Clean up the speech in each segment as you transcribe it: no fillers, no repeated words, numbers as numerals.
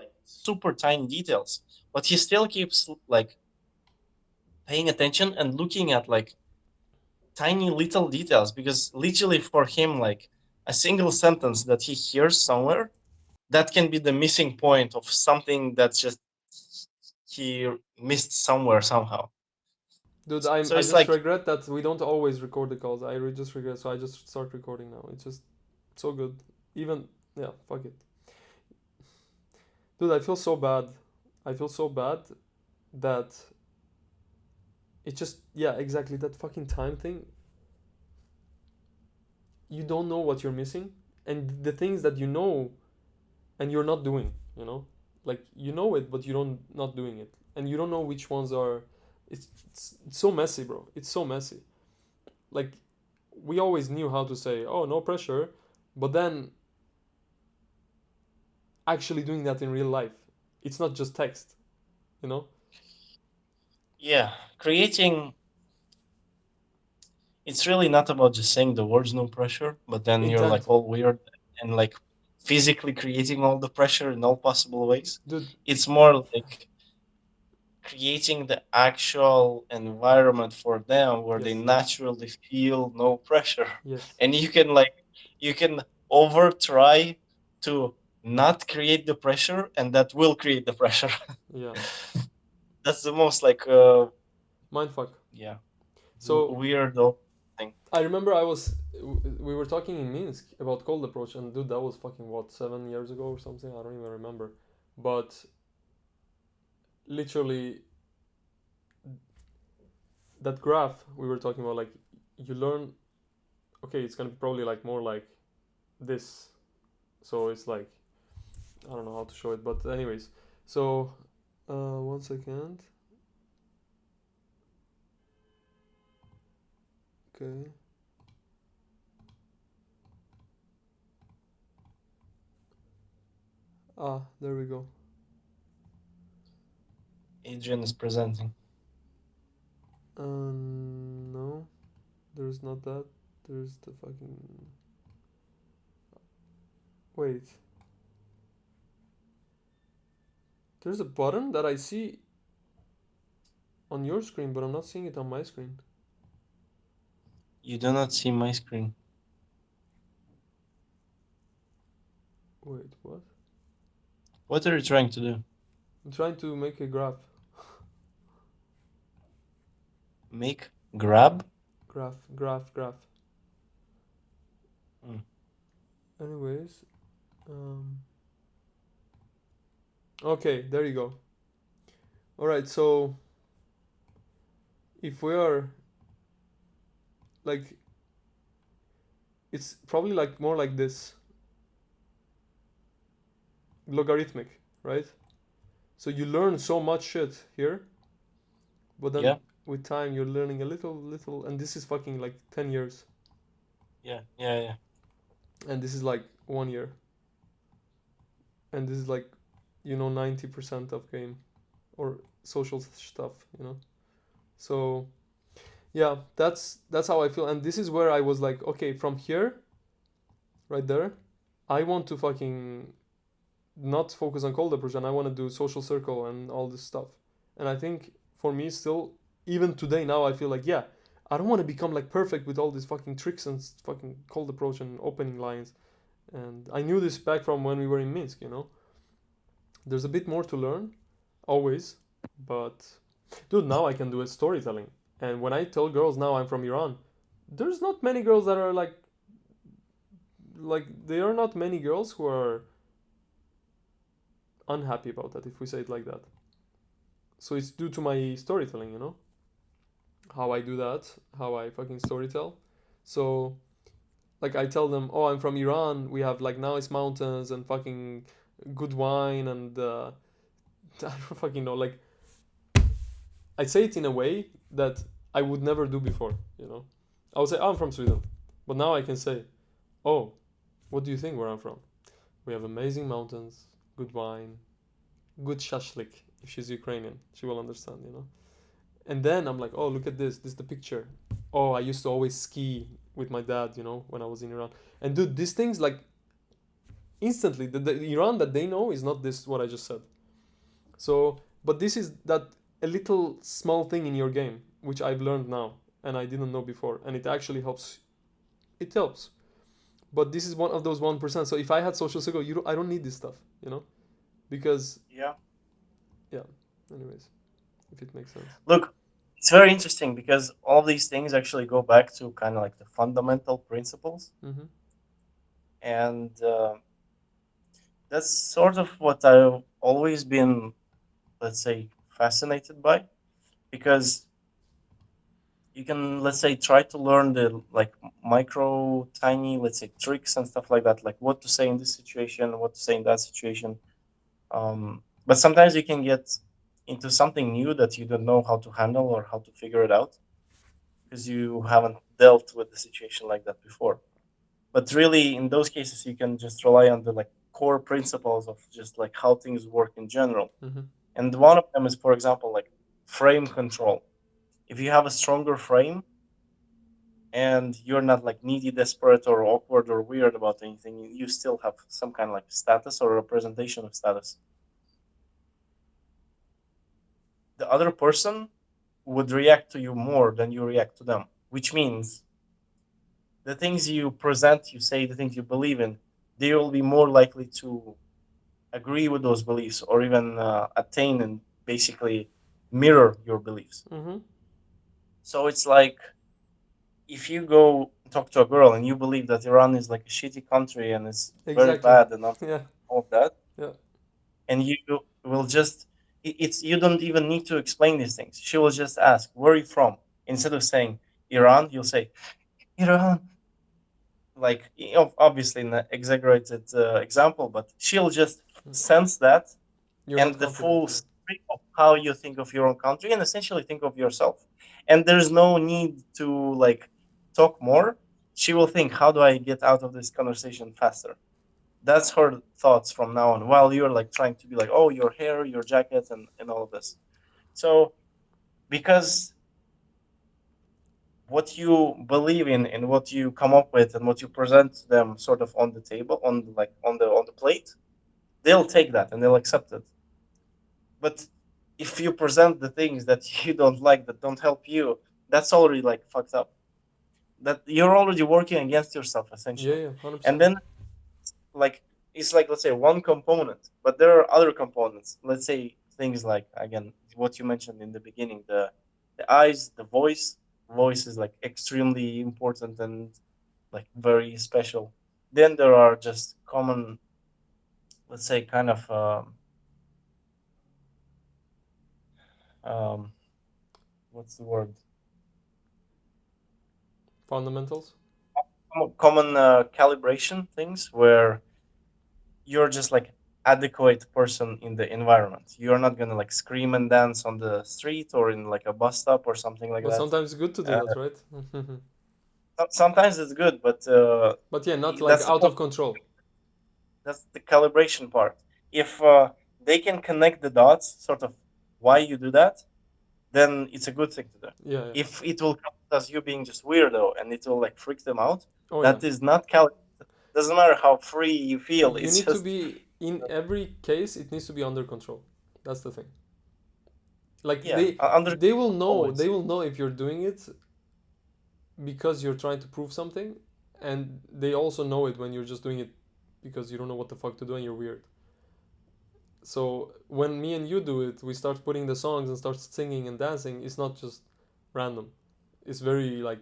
like super tiny details, but he still keeps like paying attention and looking at like tiny little details, because literally for him, like a single sentence that he hears somewhere, that can be the missing point of something that's just he missed somewhere somehow. Dude, So I it's just like, regret that we don't always record the calls. Just regret, so I just start recording now. It's just so good. Even yeah, fuck it, dude. I feel so bad. I feel so bad that it just yeah, exactly that fucking time thing. You don't know what you're missing, and the things that you know and you're not doing. Like you know it, but you don't not doing it, and you don't know which ones are. It's so messy, bro. It's so messy. Like we always knew how to say, "Oh, no pressure," but then actually doing that in real life, it's not just text. You know, yeah, creating, it's really not about just saying the words no pressure, but then you're like intent, all weird and like physically creating all the pressure in all possible ways. dude. It's more like creating the actual environment for them where they Yes, naturally feel no pressure. yes, And you can over try to not create the pressure, and that will create the pressure. yeah. That's the most like Mindfuck. yeah, So weird thing. I remember we were talking in Minsk about cold approach, and dude, that was fucking what 7 years ago or something. I don't even remember, but literally that graph we were talking about, like you learn. Okay, it's gonna be probably like more like this. So it's like I don't know how to show it, but anyways. So, 1 second. Okay. Ah, there we go. Adrian is presenting. No, there's not that. There's the fucking. Wait. There's a button that I see on your screen, but I'm not seeing it on my screen. You do not see my screen. Wait, what? What are you trying to do? I'm trying to make a graph. Make grab? Graph. Hmm. Anyways, um, okay, there you go. All right, so if we are like, it's probably like more like this logarithmic, right? So you learn so much shit here, but then Yeah, with time you're learning a little, and this is fucking like 10 years, yeah. and this is like 1 year, and this is like 90% of game or social stuff. So yeah, that's how I feel, and this is where I was like, okay, from here, right there, I want to fucking not focus on cold approach, and I want to do social circle and all this stuff. And I think for me, still, even today, now I feel like, yeah, I don't want to become like perfect with all these fucking tricks and fucking cold approach and opening lines. And I knew this back from when we were in Minsk. There's a bit more to learn, always, but dude, now I can do it storytelling. And when I tell girls now I'm from Iran, there's not many girls that are like there are not many girls who are unhappy about that, if we say it like that. So it's due to my storytelling, how I do that, how I fucking storytell. So like I tell them, oh, I'm from Iran. We have like nice mountains and fucking good wine and I don't fucking know. Like I say it in a way that I would never do before. I would say, oh, I'm from Sweden, but now I can say, oh, what do you think where I'm from? We have amazing mountains, good wine, good shashlik. If she's Ukrainian, she will understand. And then I'm like, oh, look at this. This is the picture. Oh, I used to always ski with my dad, when I was in Iran. And dude, these things like instantly. The Iran that they know is not this what I just said. So, but this is that a little small thing in your game which I've learned now and I didn't know before, and it actually helps. It helps. But this is one of those 1%. So if I had social circle, I don't need this stuff, because Yeah. yeah. Anyways, if it makes sense. Look, it's very interesting because all these things actually go back to kind of like the fundamental principles, Mm-hmm. and that's sort of what I've always been, let's say, fascinated by, because you can, let's say, try to learn the like micro tiny, let's say, tricks and stuff like that, like what to say in this situation, what to say in that situation. But sometimes you can get into something new that you don't know how to handle or how to figure it out because you haven't dealt with the situation like that before. But really, in those cases, you can just rely on the like core principles of just like how things work in general. Mm-hmm. And one of them is, for example, like frame control. If you have a stronger frame and you're not like needy, desperate, or awkward or weird about anything, you still have some kind of like status or representation of status. The other person would react to you more than you react to them, which means the things you present, you say, the things you believe in, they will be more likely to agree with those beliefs or even attain and basically mirror your beliefs. Mm-hmm. So it's like if you go talk to a girl and you believe that Iran is like a shitty country and it's very Exactly. bad and Yeah. all of that, Yeah. and you will just it's you don't even need to explain these things. She will just ask, "Where are you from?" Instead of saying Iran, you'll say Iran. Like obviously an exaggerated example, but she'll just Mm. sense that You're not and the confident. full Yeah. story of how you think of your own country and essentially think of yourself. And there's no need to like talk more. She will think, how do I get out of this conversation faster? That's her thoughts from now on, while you're like trying to be like, oh, your hair, your jacket, and all of this. So because what you believe in and what you come up with and what you present to them sort of on the table, on the plate, they'll take that and they'll accept it. But if you present the things that you don't like that don't help you, that's already like fucked up. That you're already working against yourself Yeah. essentially. Yeah. hundred And percent. then like it's like, let's say, one component, but there are other components. Let's say things like, again, what you mentioned in the beginning, the eyes, the voice. Voice is like extremely important and like very special. Then there are just common, let's say, kind of um, what's the word? Fundamentals. Common calibration things where you're just like adequate person in the environment. You're not gonna like scream and dance on the street or in like a bus stop or something like But that. sometimes it's good to do Uh, that, right? sometimes it's good, but But yeah, not like that's the out point. of control. That's the calibration part. If they can connect the dots, sort of why you do that, then it's a good thing to do. Yeah. Yeah. If it will come as you being just weirdo and it will like freak them out, Oh yeah. that is not calibrated. Doesn't matter how free you feel. You It's need to just be in every case. It needs to be under control. That's the thing. Like yeah, under they will know. always. They will know if you're doing it because you're trying to prove something, and they also know it when you're just doing it because you don't know what the fuck to do and you're weird. So when me and you do it, we start putting the songs and start singing and dancing. It's not just random. It's very like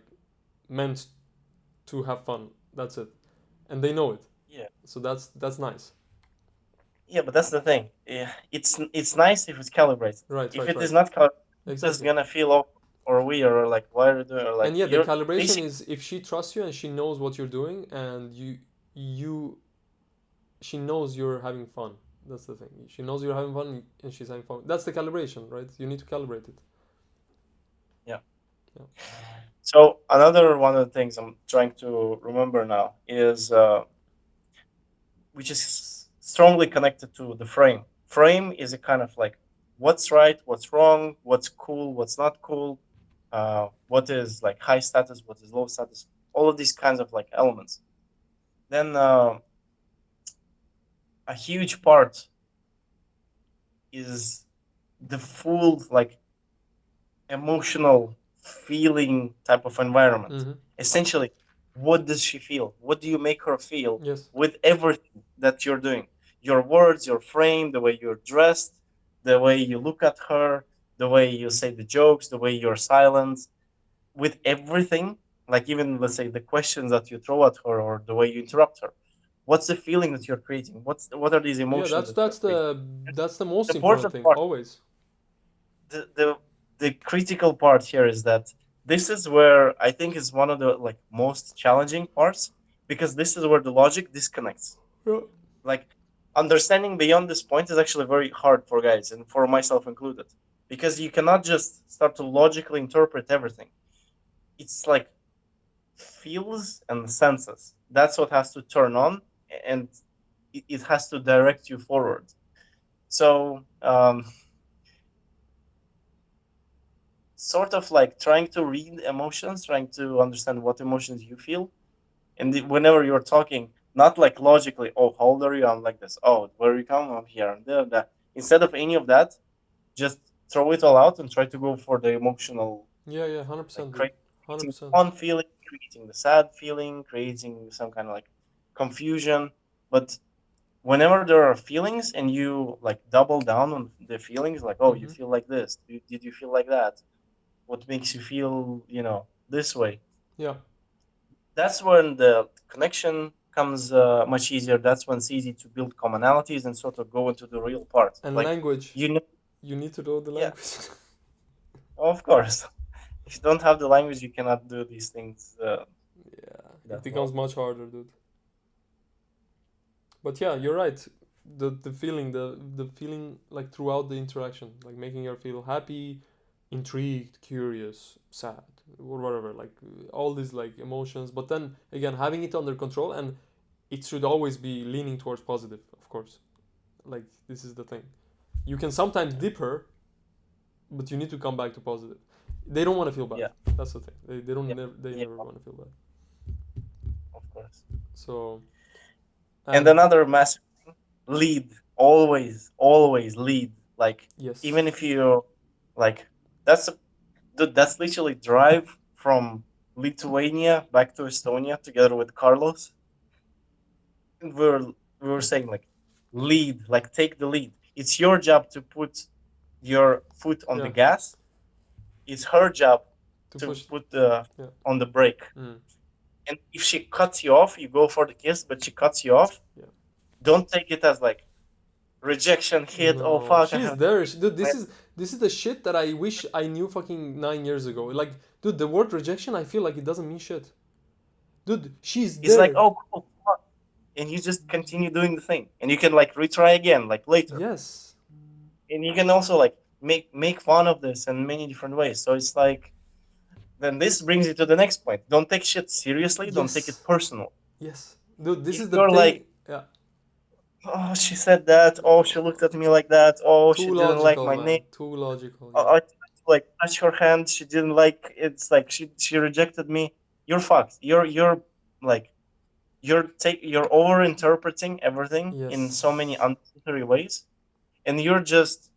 meant to have fun. That's it, and they know it. Yeah, So that's nice. yeah, but that's the thing. Yeah, it's nice if it's calibrated. Right, If right, it right. is not calibrated, you're just Exactly. gonna feel awkward or weird or like why are you doing or like And yeah, the you're calibration basically is if she trusts you and she knows what you're doing and you she knows you're having fun. That's the thing. She knows you're having fun and she's having fun. That's the calibration, right? You need to calibrate it. yeah. Yeah. So another one of the things I'm trying to remember now is which is strongly connected to the frame. Frame is a kind of like what's right, what's wrong, what's cool, what's not cool, what is like high status, what is low status, all of these kinds of like elements. Then a huge part is the full like emotional feeling type of environment. Mm-hmm. Essentially, what does she feel? What do you make her feel Yes. with everything that you're doing? Your words, your frame, the way you're dressed, the way you look at her, the way you say the jokes, the way you're silent, with everything. Like even let's say the questions that you throw at her or the way you interrupt her. What's the feeling that you're creating? What are these Yeah, emotions that's that you're creating? the most The important important thing part, always. the critical part here is that this is where I think is one of the like most challenging parts, because this is where the logic disconnects. Yeah. Like understanding beyond this point is actually very hard for guys and for myself included, because you cannot just start to logically interpret everything. It's like feels and senses. That's what has to turn on, and it has to direct you forward. So sort of like trying to read emotions, trying to understand what emotions you feel. And whenever you're talking, not like logically, oh, how old are you? I'm like this. Oh, where are you coming from here and there, that. Instead of any of that, just throw it all out and try to go for the emotional, Yeah, yeah, like 100%, dude. creating the 100%. fun feeling, creating the sad feeling, creating some kind of like confusion. But whenever there are feelings and you like double down on the feelings, like, oh, you Mm-hmm. feel like this. Did you feel like that? What makes you feel, this way? Yeah. That's when the connection comes much easier. That's when it's easy to build commonalities and sort of go into the real part. And Like, language. you know, You need to know the yeah, language. of course. If you don't have the language, you cannot do these things Yeah, it that becomes well. much harder, dude. But yeah, you're right. The feeling like throughout the interaction, like making her feel happy, intrigued, curious, sad, or whatever, like all these like emotions. But then again, having it under control, and it should always be leaning towards positive, of course. Like this is the thing. You can sometimes Yeah, dip her, but you need to come back to positive. They don't want to feel bad. yeah, That's the thing. They yeah, don't never they yeah, never want to feel bad. of course. So And and another massive thing, lead. Always, always lead. Like, even yes, if you, like, that's, dude, that's literally drive from Lithuania back to Estonia together with Carlos. We were saying like lead, like take the lead. It's your job to put your foot on the yeah, gas. It's her job to to push, put the yeah, on the brake. mm, And if she cuts you off, you go for the kiss, but she cuts you off. yeah. Don't take it as like rejection hit. Oh No, fuck! I she's have. there. Dude, this is the shit that I wish I knew fucking 9 years ago. Like, dude, the word rejection, I feel like it doesn't mean shit. Dude, she's It's like, there. oh cool, fuck, and you just continue doing the thing, and you can like retry again like later, Yes, and you can also like make fun of this in many different ways. So it's like, then this brings you to the next point. Don't take shit seriously. Don't take it yes, personal. yes. Dude, this If is the you're like, thing. Yeah, oh, she said that. Oh, she looked at me like that. Oh, too she didn't like logical, my name. man. Too logical. I Yeah. tried to like touch her hand. She didn't like. It's like she rejected me. You're fucked. You're like you're over interpreting everything in so many Yes. unnecessary ways, and you're just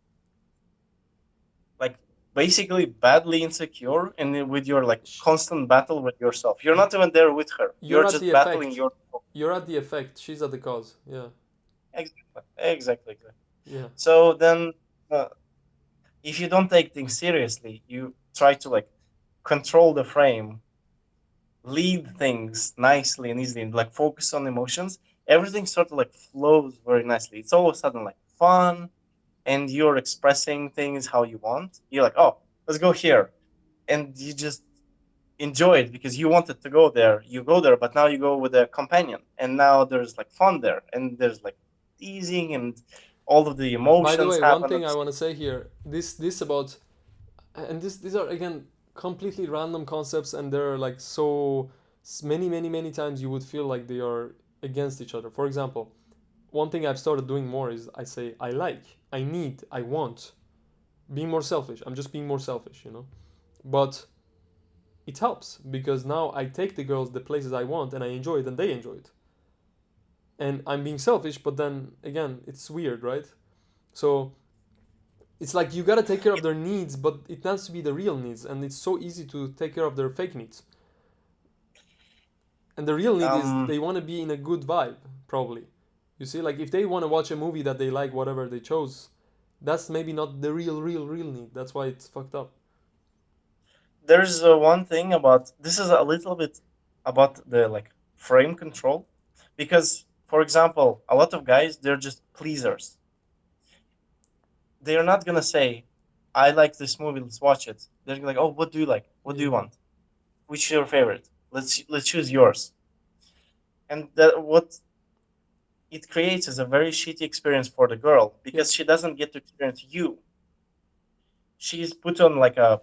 like basically badly insecure, and then with your like Sh- constant battle with yourself. You're y- not even there with her. you're You're at the just battling effect. yourself. You're at the effect. She's at the cause. Yeah. Exactly. Exactly. Exactly. Yeah. So then, uh, if you don't take things seriously, you try to like control the frame, lead things nicely and easily, and like focus on emotions. Everything sort of like flows very nicely. It's all of a sudden like fun, and you're expressing things how you want. You're like, oh, let's go here, and you just enjoy it because you wanted to go there. You go there, but now you go with a companion, and now there's like fun there, and there's like teasing, and all of the By the emotions way, one happen at thing the I same. want to say here, this about, and these are again completely random concepps, and there are like so many times you would feel like they are against each other. For example, one thing I've started doing more is I say I like, I need, I want, being more selfish. I'm just being more selfish, But it helps because now I take the girls the places I want and I enjoy it and they enjoy it. and I'm being selfish, but then again, it's weird, right? So it's like you gotta take care of their needs, but it has to be the real needs, and it's so easy to take care of their fake needs. And the real need is Um, they want to be in a good vibe, probably. You see, like if they want to watch a movie that they like, whatever they chose, that's maybe not the real need. That's why it's fucked up. there's one thing about this is a little bit about the like frame control, because for example, a lot of guys they're just pleasers. They're not gonna say, "I like this movie, let's watch it." They're like, "Oh, what do you like? What do Yeah, you want? Which is your favorite? Let's choose yours." And that what it creates is a very shitty experience for the girl yeah, because she doesn't get to experience you. She's put on like a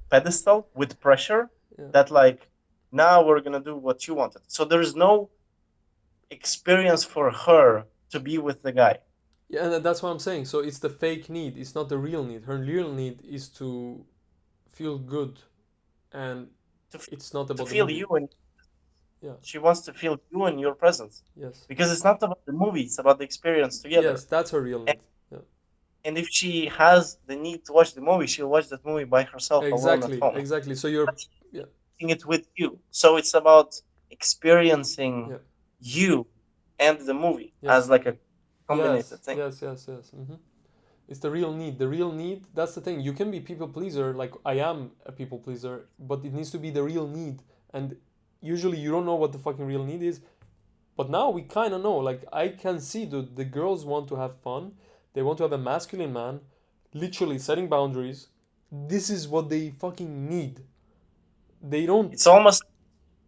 pedestal with pressure yeah, that like now we're gonna do what you wanted. So there's no experience for her to be with the guy, yeah. And that's what I'm saying. So it's the fake need. It's not the real need. Her real need is to feel good, and to f- it's not to about the feel movie. you, and Yeah. she wants to feel you in your presence Yes. because it's not about the movie; it's about the experience Yes, together. that's her real And, need. Yeah. and if she has the need to watch the movie, she'll watch that movie by herself alone at Exactly. home. Exactly. So you're. But she's Yeah. watching it with you, so it's about experiencing Yeah. you and the movie as Yes. like a combined Yes. thing. Yes. Yes. Yes. It's the real need. The real need, that's the thing. You can be people pleaser, like I am a people pleaser, but it needs to be the real need. And usually you don't know what the fucking real need is. But now we kind of know. Like I can see the girls want to have fun. They want to have a masculine man, literally setting boundaries. This is what they fucking need. They don't. It's almost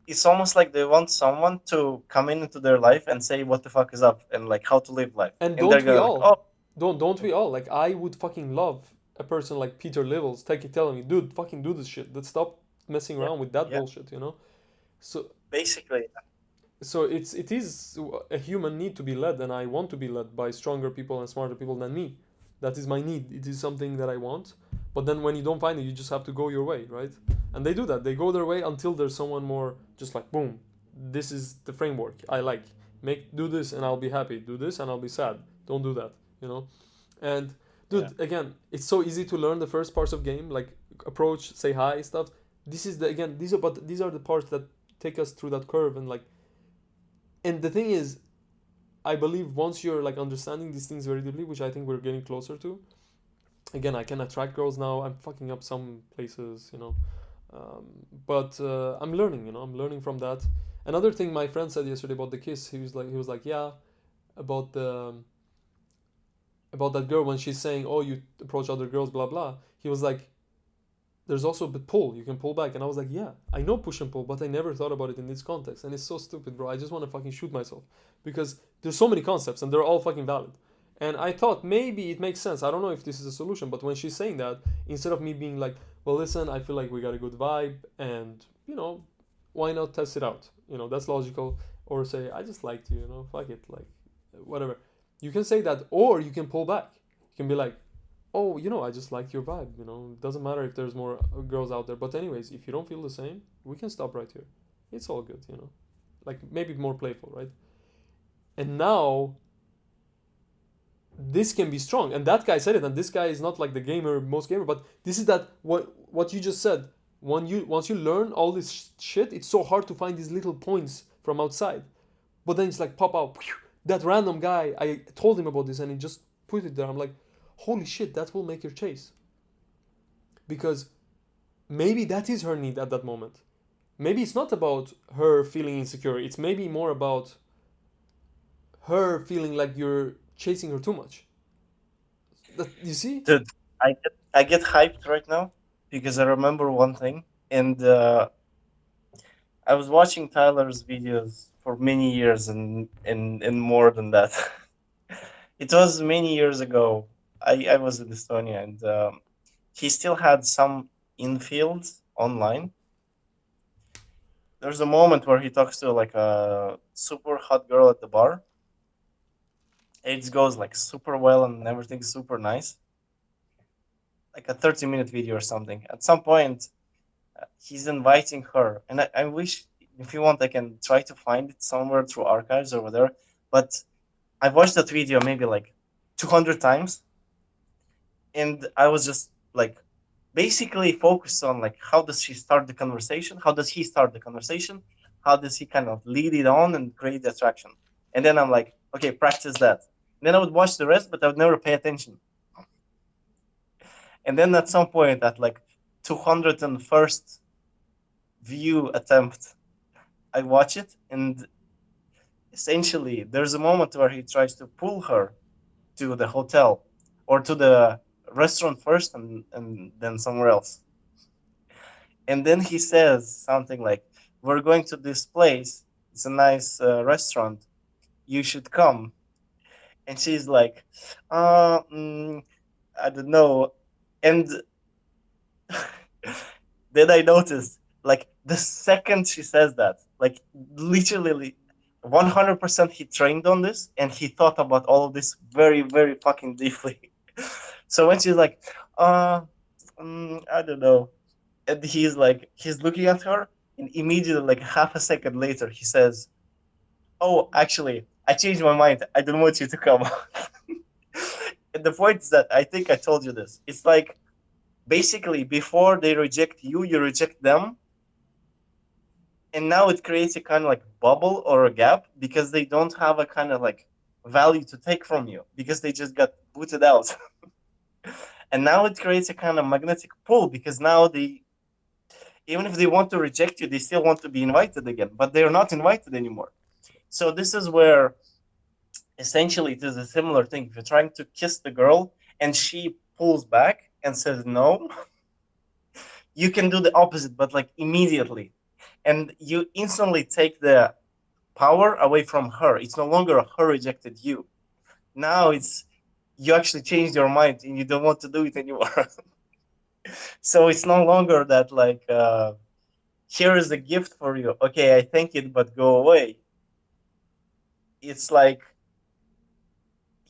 it's almost like they want someone to come into their life and say what the fuck is up and like how to live life, And and they're don't we gonna like, oh, all? Don't we all? Like I would fucking love a person like Peter Levels taking telling me, dude, fucking do this shit. Let's stop messing yeah, around with that yeah, bullshit. So basically, it is a human need to be led, and I want to be led by stronger people and smarter people than me. That is my need. It is something that I want. But then when you don't find it, you just have to go your way, right? And they do that. They go their way until there's someone more just like boom. This is the framework I like. Do this and I'll be happy. Do this and I'll be sad. Don't do that, you know? And yeah. dude, again, it's so easy to learn the first parts of game, like approach, say hi, stuff. This is the again, these are the parts that take us through that curve and like and the thing is, I believe once you're like understanding these things very deeply, which I think we're getting closer to. Again, I can attract girls now. I'm fucking up some places. Um, but I'm learning. I'm learning from that. Another thing my friend said yesterday about the kiss, he was like, yeah, about the about that girl when she's saying, oh, you approach other girls, blah blah. He was like, there's also the pull. You can pull back, and I was like, yeah, I know push and pull, but I never thought about it in this context, and it's so stupid, bro. I just want to fucking shoot myself because there's so many concepts, and they're all fucking valid. And I thought maybe it makes sense. I don't know if this is a solution, but when she's saying that, instead of me being like, well, listen, I feel like we got a good vibe, and why not test it out? That's logical. Or say, I just liked you. Fuck it, like whatever. You can say that, or you can pull back. You can be like, oh, I just liked your vibe. It doesn't matter if there's more girls out there. But anyways, if you don't feel the same, we can stop right here. It's all good. Like maybe more playful, right? And now this can be strong. And that guy said it. And this guy is not like the most gamer, but this is that what you just said. Once you learn all this shit, it's so hard to find these little points from outside. But then it's like pop out. That random guy, I told him about this, and he just put it there. I'm like, holy shit, that will make your chase because maybe that is her need at that moment. Maybe it's not about her feeling insecure. It's maybe more about her feeling like you're chasing her too much. You see? Dude, I get hyped right now because I remember one thing, and I was watching Tyler's videos for many years, and more than that. It was many years ago. I was in Estonia, and he still had some infields online. There's a moment where he talks to like a super hot girl at the bar. It goes like super well and everything's super nice. Like a 30-minute video or something. At some point, he's inviting her, and I wish if you want, I can try to find it somewhere through archives or whatever. but I watched that video maybe like 200 times, and I was just like basically focused on like how does she start the conversation, how does he start the conversation, how does he kind of lead it on and create the attraction. And then I'm like, okay, practice that. And then I would watch the rest, but I would never pay attention. And then at some point, at like 201st view attempt, I watch it, and essentially there's a moment where he tries to pull her to the hotel or to the restaurant first, and then somewhere else. And then he says something like, "We're going to this place. It's a nice restaurant. You should come." And she's like, I don't know." And then I noticed, like, the second she says that, like, literally 100% he trained on this and he thought about all of this very, very fucking deeply. So when she's like, uh, I don't know, and he's looking at her, and immediately, like half a second later, he says, "Oh, actually, I changed my mind. I don't want you to come." And the point is that I think I told you this. It's like basically before they reject you, you reject them, and now it creates a kind of like bubble or a gap because they don't have a kind of like value to take from you because they just got booted out. And now it creates a kind of magnetic pull because now they, even if they want to reject you, they still want to be invited again, but they're not invited anymore. So this is where essentially it is a similar thing. If you're trying to kiss the girl and she pulls back and says no, you can do the opposite, but like immediately. And you instantly take the power away from her. It's no longer her rejected you. Now it's you actually changed your mind and you don't want to do it anymore. So it's no longer that like here is a gift for you. Okay, I thank it, but go away. It's like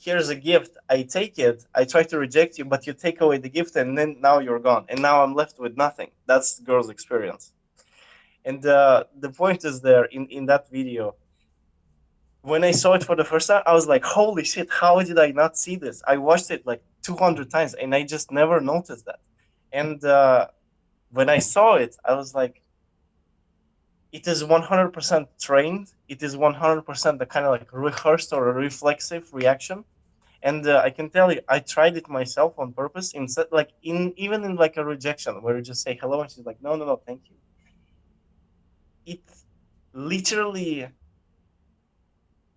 here's a gift. I take it. I try to reject you, but you take away the gift, and then now you're gone, and now I'm left with nothing. That's the girl's experience. And the point is there in that video. When I saw it for the first time, I was like, "Holy shit! How did I not see this?" I watched it like 200 times, and I just never noticed that. And when I saw it, I was like, "It is 100% trained. It is 100% the kind of like rehearsed or a reflexive reaction." And I can tell you, I tried it myself on purpose. Instead, like in even in like a rejection where you just say hello, and she's like, "No, no, no, thank you." It literally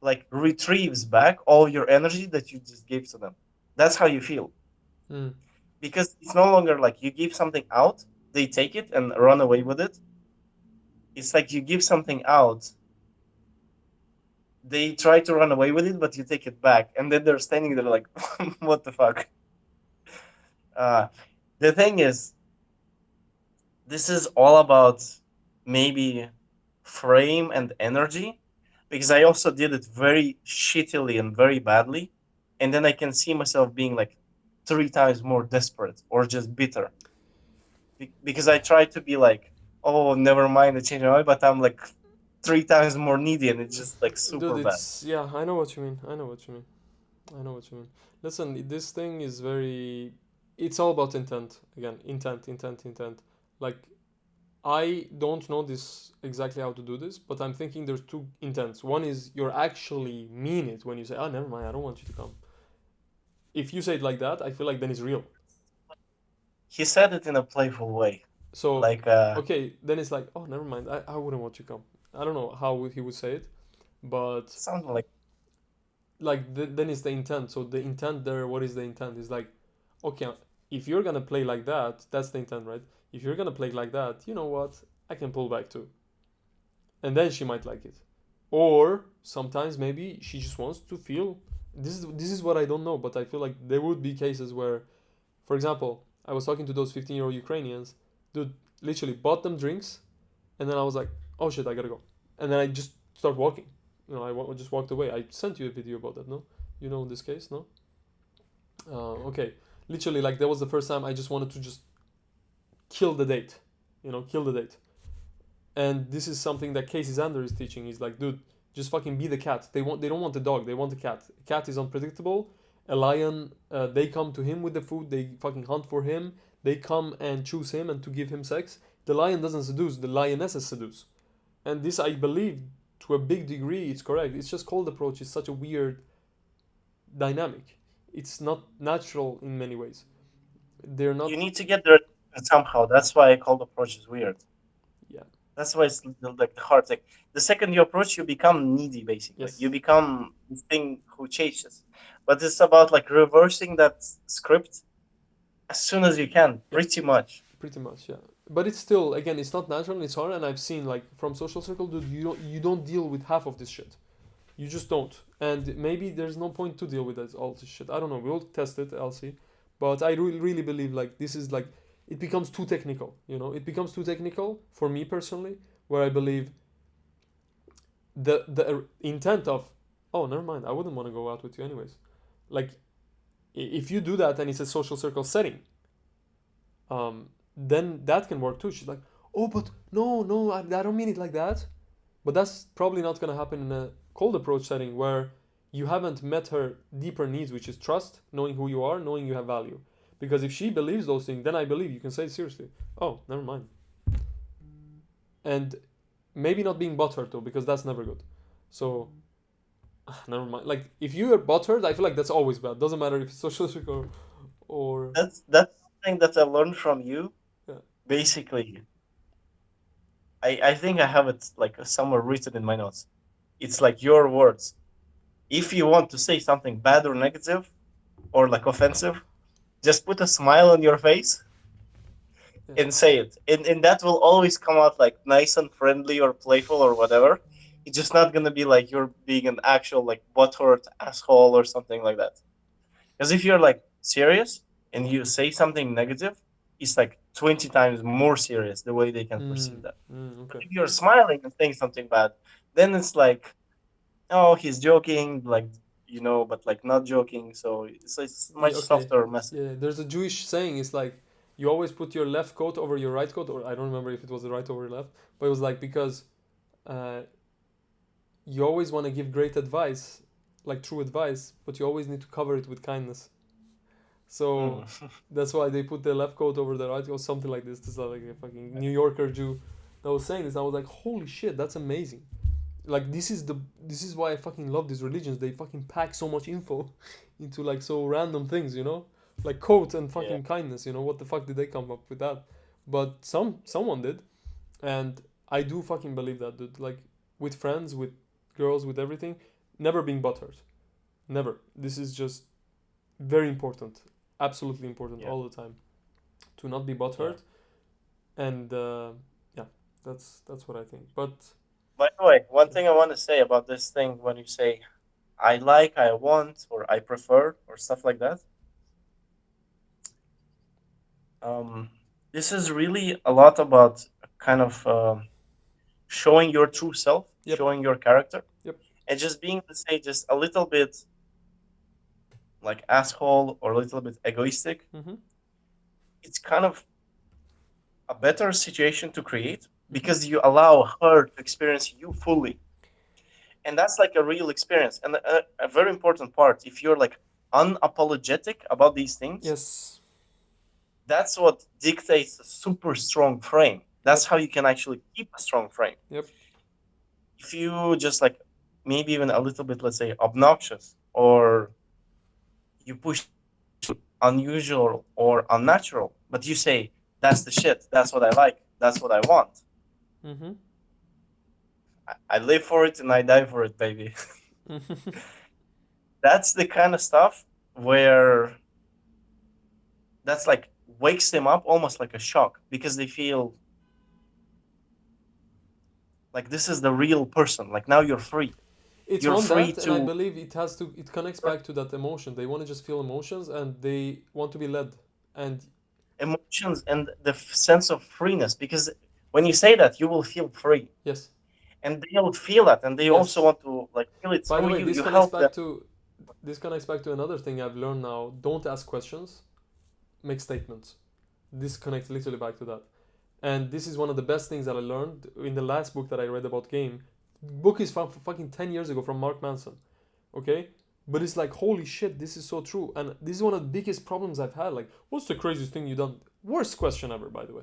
like retrieves back all your energy that you just gave to them. That's how you feel Mm. because it's no longer like you give something out, they take it and run away with it. It's like you give something out, they try to run away with it, but you take it back, and then they're standing there like, "What the fuck?" Uh, the thing is, this is all about maybe frame and energy because I also did it very shittily and very badly. And then I can see myself being like three times more desperate or just bitter because I try to be like, oh, never mind, I changed my mind, but I'm like three times more needy and it's just like Dude, super bad. it's yeah. I know what you mean. I know what you mean. I know what you mean. Listen, this thing is very. It's all about intent. Again, intent, intent, intent. Like I don't know this exactly how to do this, but I'm thinking there's two intents. One is you're actually mean it when you say, "Oh, never mind, I don't want you to come." If you say it like that, I feel like then it's real. He said it in a playful way. So, Like, okay, then it's like, "Oh, never mind, I wouldn't want you to come." I don't know how he would say it, but something like, like then it's the intent. So the intent there, what is the intent? Is like, okay, if you're gonna play like that, that's the intent, right? If you're gonna play like that, you know what? I can pull back too, and then she might like it. Or sometimes maybe she just wants to feel. This is what I don't know, but I feel like there would be cases where, for example, I was talking to those 15-year-old Ukrainians, dude, literally bought them drinks, and then I was like, oh shit, I gotta go, and then I just start walking. I just walked away. I sent you a video about that, no? You know this case, no? Okay, literally, like that was the first time I just wanted to just kill the date, kill the date. And this is something that Casey Zander is teaching. He's like, dude, Just fucking be the cat. They don't want the dog. They want the cat. A cat is unpredictable. A lion, they come to him with the food. They fucking hunt for him. They come and choose him and to give him sex. The lion doesn't seduce. The lionesses seduce. And this, I believe, to a big degree, it's correct. It's just cold approach is such a weird dynamic. It's not natural in many ways. They're You not. need to get there somehow. That's why I call the approach is weird. Yeah. That's why it's like the hard thing. The second you approach, you become needy. Basically, you Yes. become the thing who chases. But it's about like reversing that script as soon as you can, Yeah. pretty much. Pretty much. Yeah. But it's still, again, it's not natural. And it's hard. And I've seen like from social circle, dude, you don't deal with half of this shit. You just don't. And maybe there's no point to deal with that, all this shit. I don't know. We'll test it. I'll see. But I really believe like this is like it becomes too technical. It becomes too technical for me personally. Where I believe the intent of, oh, never mind. I wouldn't want to go out with you anyways. Like if you do that and it's a social circle setting, then that can work too. She's like, oh, but no, no, I don't mean it like that. But that's probably not going to happen in a cold approach setting where you haven't met her deeper needs, which is trust, knowing who you are, knowing you have value. Because if she believes those things, then I believe you can say seriously, oh, never mind. And maybe not being butthurt though, because that's never good. So, never mind. Like, if you are butthurt, I feel like that's always bad. Doesn't matter if it's social or That's something that I learned from you. yeah. Basically, I think I have it like somewhere written in my notes. It's like your words. If you want to say something bad or negative or like offensive, just put a smile on your face Yeah. and say it. And that will always come out like nice and friendly or playful or whatever. It's just not gonna be like you're being an actual like butthurt asshole or something like that. Because if you're like serious and you say something negative, it's like 20 times more serious the way they can perceive that. But Okay. if you're smiling and saying something bad, then it's like, oh, he's joking, like, but like not joking. So it's Yeah, much okay. softer message. Yeah, there's a Jewish saying. It's like you always put your left coat over your right coat, or I don't remember if it was the right over left, but it was like because uh, you always want to give great advice, like true advice, but you always need to cover it with kindness. Hmm. So that's why they put the left coat over the right coat, something like this. This is like a fucking New Yorker Jew that was saying this. I was like, holy shit, that's amazing. Like this is why I fucking love these religions. They fucking pack so much info into like so random things, like quote and Yeah, fucking kindness. What the fuck did they come up with that? But someone did, and I do fucking believe that, dude. Like with friends, with girls, with everything, never being buttered. Never. This is just very important, absolutely important yeah, all the time to not be yeah. buttered. And yeah, that's what I think. But By the way, one yeah. thing I want to say about this thing when you say I like, I want, or I prefer, or stuff like that, um, this is really a lot about kind of showing your true self, Yep. showing your character, Yep. and just being, let's say, just a little bit like asshole or a little bit egoistic. Mm-hmm. It's kind of a better situation to create Mm-hmm. because you allow her to experience you fully. And that's like a real experience. And a very important part, if you're like unapologetic about these things, Yes. that's what dictates a super strong frame. That's Yep. how you can actually keep a strong frame. Yep. If you just like maybe even a little bit, let's say, obnoxious, or you push something unusual or unnatural, but you say, that's the shit, that's what I like, that's what I want. Mm-hmm. I live for it and I die for it, baby. Mm-hmm. That's the kind of stuff where that's like wakes them up almost like a shock because they feel like this is the real person. Like now you're free. It's You're one free that, and I to believe it connects back to that emotion. They want to just feel emotions, and they want to be led. And emotions and the sense of freeness because when you say that, you will feel free. yes, And they'll feel that and they also yes. want to like feel it By the through way, you. You help them. this connects back to another thing I've learned now. Don't ask questions, make statements. This connects literally back to that. And this is one of the best things that I learned in the last book that I read about game. Book is from fucking 10 years ago from Mark Manson. Okay? But it's like, holy shit, this is so true. And this is one of the biggest problems I've had. Like, what's the craziest thing you've done? Worst question ever, by the way.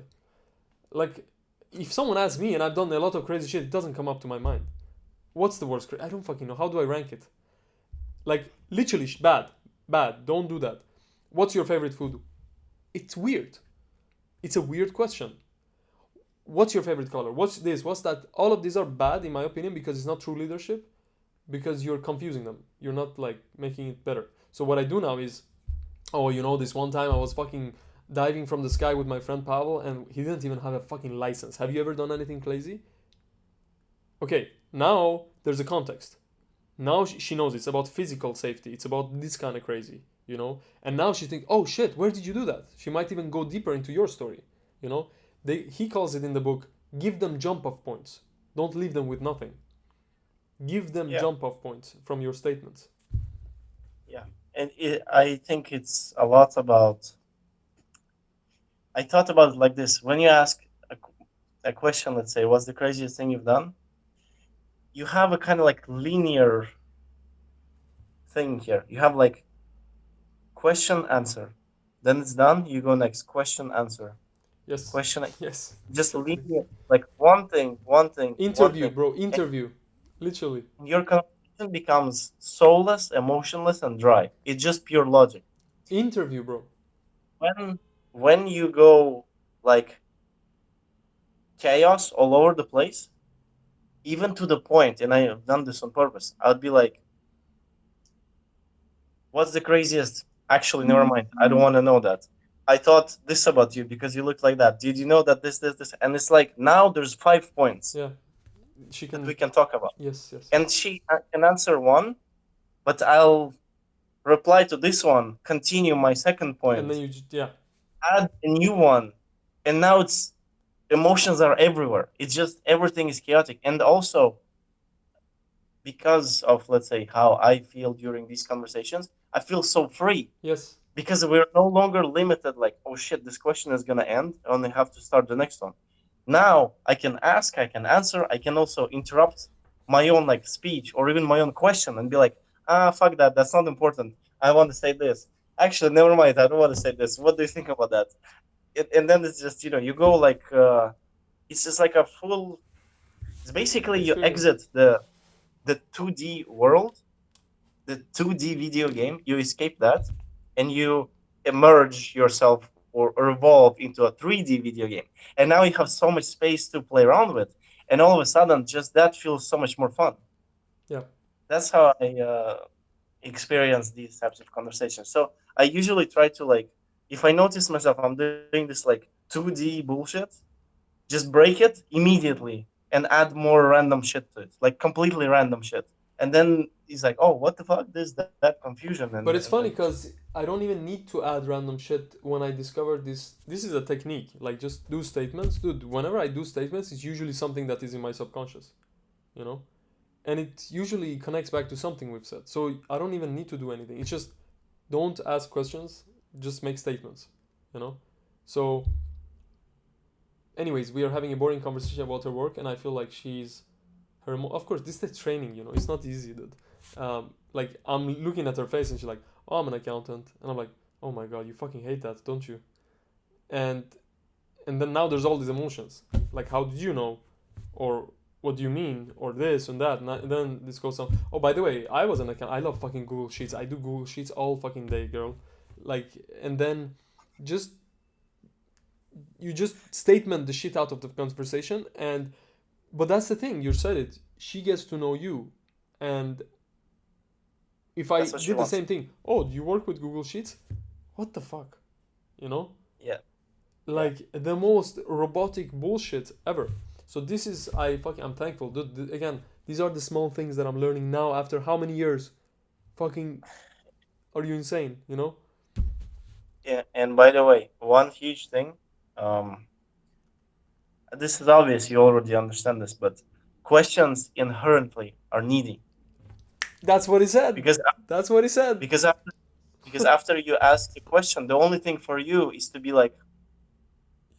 Like, if someone asks me and I've done a lot of crazy shit, it doesn't come up to my mind. What's the worst? I don't fucking know. How do I rank it? Like, literally, bad. Bad. Don't do that. What's your favorite food? It's weird. It's a weird question. What's your favorite color? What's this? What's that? All of these are bad, in my opinion, because it's not true leadership, because you're confusing them. You're not like making it better. So what I do now is, oh, this one time I was fucking diving from the sky with my friend Pavel, and he didn't even have a fucking license. Have you ever done anything crazy? Okay, now there's a context. Now she knows it's about physical safety. It's about this kind of crazy. And now she thinks, oh shit, where did you do that? She might even go deeper into your story. You know, he calls it in the book, give them jump off points. Don't leave them with nothing. Give them Yeah, jump off points from your statements. yeah. And I think it's a lot about. I thought about it like this: when you ask a question, let's say, "What's the craziest thing you've done?" You have a kind of like linear thing here. You have like question answer, then it's done. You go next question answer, Yes, question, yes, just exactly. linear, like one thing, one thing, one Interview, thing, bro. and Interview. Literally. your conversation becomes soulless, emotionless, and dry. It's just pure logic. Interview, bro. When when you go like chaos all over the place, even to the point, and I have done this on purpose, I would be like, "What's the craziest?" Actually, never mind. I don't want to know that. I thought this about you because you look like that. Did you know that this, and it's like now there's 5 points Yeah. She that we can. can talk about, Yes, yes, and yes. she can answer one, but I'll reply to this one, continue my second And then point, you just, yeah. add a new one, and now it's emotions are everywhere. It's just everything is chaotic, and also because of, let's say, how I feel during these conversations, I feel so free Yes. because we're no longer limited. Like, oh shit, this question is gonna end. I only have to start the next one. Now I can ask, I can answer, I can also interrupt my own like speech or even my own question and be like, fuck that, that's not important. I want to say this. Actually, never mind. I don't want to say this. What do you think about that? And then it's just you go like it's just like a full. It's basically you Experience. exit the 2D world, the 2D video game, you escape that, and you emerge yourself or evolve into a 3D video game. And now you have so much space to play around with. And all of a sudden, just that feels so much more fun. Yeah. That's how I experience these types of conversations. So I usually try to like, if I notice myself, I'm doing this like 2D bullshit, just break it immediately and add more random shit to it, like completely random shit. And then he's like, "Oh, what the fuck? This that confusion," and But it's then funny because I don't even need to add random shit when I discovered this. This is a technique. Like, just do statements. Dude, whenever I do statements, it's usually something that is in my subconscious, you know? And it usually connects back to something we've said. So I don't even need to do anything. It's just don't ask questions, just make statements, you know? So, anyways, we are having a boring conversation about her work, and I feel like she's of course, this is training, it's not easy, dude. Like, I'm looking at her face and she's like, oh, I'm an accountant. And I'm like, oh my god, you fucking hate that, don't you? And and then now there's all these emotions. Like, how did you know? Or what do you mean? Or this and that. And then this goes on. Oh, by the way, I was an account. I love fucking Google Sheets. I do Google Sheets all fucking day, girl. Like, and then just you just statement the shit out of the conversation. And but that's the thing, you said it, she gets to know you. And if I that's what she did the wants. same thing, oh, do you work with Google Sheets? What the fuck? You know? Yeah, yeah, Like, the most robotic bullshit ever. So this is, I'm thankful. Again, these are the small things that I'm learning now after how many years? Fucking, are you insane? You know? yeah. And by the way, one huge thing, um, this is obvious. You already understand this, but questions inherently are needy That's what he said. because That's what he said. because after because after you ask the question, the only thing for you is to be like,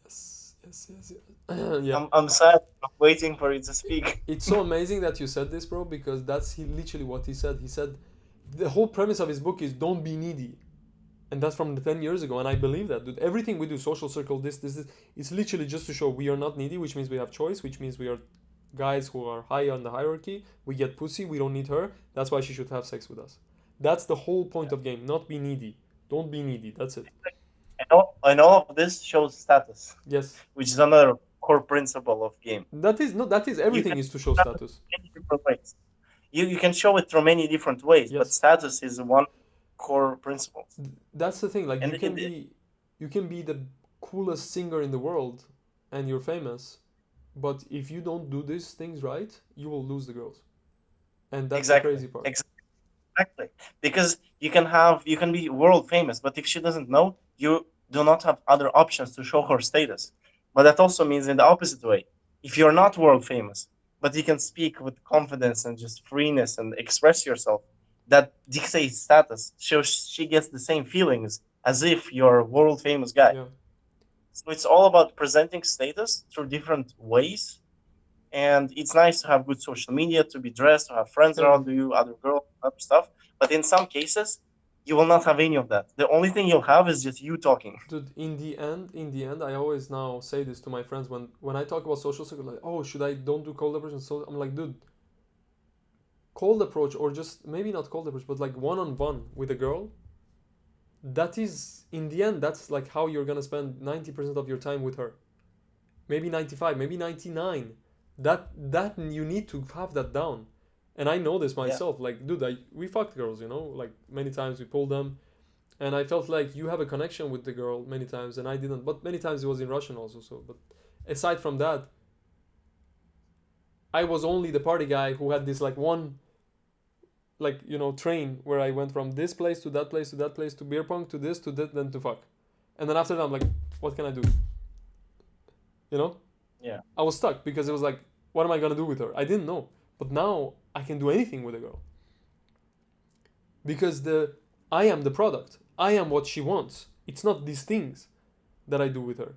Yes, Yes, yes, yes. Yeah. I'm sad. I'm waiting for you to speak. It's so amazing that you said this, bro, because that's literally what he said. He said the whole premise of his book is don't be needy. And that's from 10 years ago. And I believe that, dude. Everything we do, social circle, this, it's literally just to show we are not needy, which means we have choice, which means we are guys who are high on the hierarchy. We get pussy, we don't need her. That's why she should have sex with us. That's the whole point of game. Not be needy. Don't be needy. That's it. And all of this shows status, Yes. which is another core principle of game. That is, no, that is, You can everything is to show show status status. in many different ways. You can show it through many different ways, but Yes. status is one core principle. That's the thing. Like And you can be the coolest singer in the world and you're famous, but if you don't do these things right, you will lose the girls. And that's the exactly, crazy part. exactly, because you can be world famous, but if she doesn't know, you do not have other options to show her status. But that also means in the opposite way. If you're not world famous, but you can speak with confidence and just freeness and express yourself, that dictates status. So she gets the same feelings as if you're a world famous guy. Yeah. So it's all about presenting status through different ways, and it's nice to have good social media, to be dressed, to have friends around Everything. you, other girls, other stuff. But in some cases, you will not have any of that. The only thing you'll have is just you talking. Dude, in the end, I always now say this to my friends when I talk about social circle, like, oh, should I don't do cold approach? And so I'm like, dude, cold approach or just maybe not cold approach, but like one on one with a girl. That is in the end, that's like how you're gonna spend 90% of your time with her. Maybe 95, maybe 99. That you need to have that down. And I know this Yeah, myself. Like, dude, we fucked girls, like many times we pulled them, and I felt like you have a connection with the girl many times, and I didn't. But many times it was in Russian also. So, but aside from that, I was only the party guy who had this like one like train where I went from this place to that place to that place to beer pong to this to that then to fuck, and then after that I'm like, what can I do? You know, yeah, I was stuck because it was like, what am I gonna do with her? I didn't know, but now I can do anything with a girl because the I am the product. I am what she wants. It's not these things that I do with her.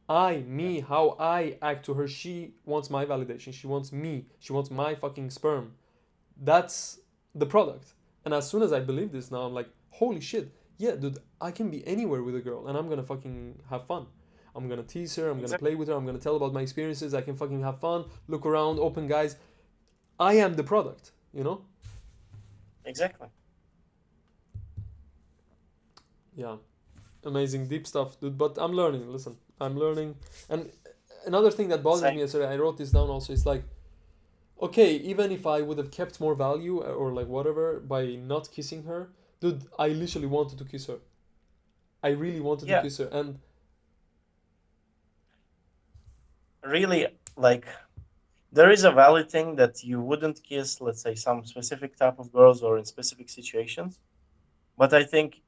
yeah, How I act to her. She wants my validation. She wants me. She wants my fucking sperm. That's the product. And as soon as I believe this now, I'm like, holy shit, yeah, dude, I can be anywhere with a girl and I'm gonna fucking have fun. I'm gonna tease her, I'm gonna exactly, play with her, I'm gonna tell about my experiences, I can fucking have fun, look around, open guys. I am the product. exactly. Yeah. Amazing, deep stuff, dude. But I'm learning, listen. I'm learning. And another thing that bothers Same. me yesterday, I wrote this down also, it's like, okay, even if I would have kept more value or like whatever by not kissing her, dude, I literally wanted to kiss her. I really wanted to Yeah, kiss her, and really, like there is a valid thing that you wouldn't kiss, let's say, some specific type of girls or in specific situations. But I think,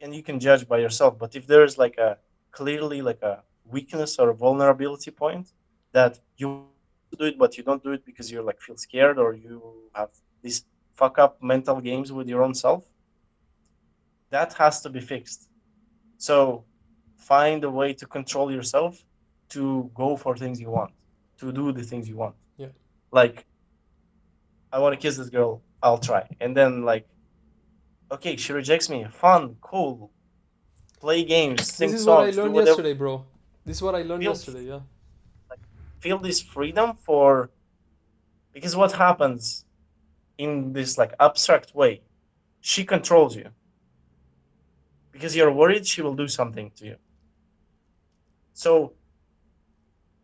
and you can judge by yourself, but if there is like a clearly like a weakness or a vulnerability point that you want to do it but you don't do it because you're like feel scared or you have these fuck up mental games with your own self, that has to be fixed. So find a way to control yourself to go for things you want, to do the things you want. yeah, Like, I want to kiss this girl, I'll try. And then like, okay, she rejects me. Fun, cool. Play games, this sing is what I songs, do learned whatever. yesterday, bro. This is what I learned Feel yesterday. Yeah, like feel this freedom for, because what happens in this like abstract way, she controls you because you're worried she will do something to you. So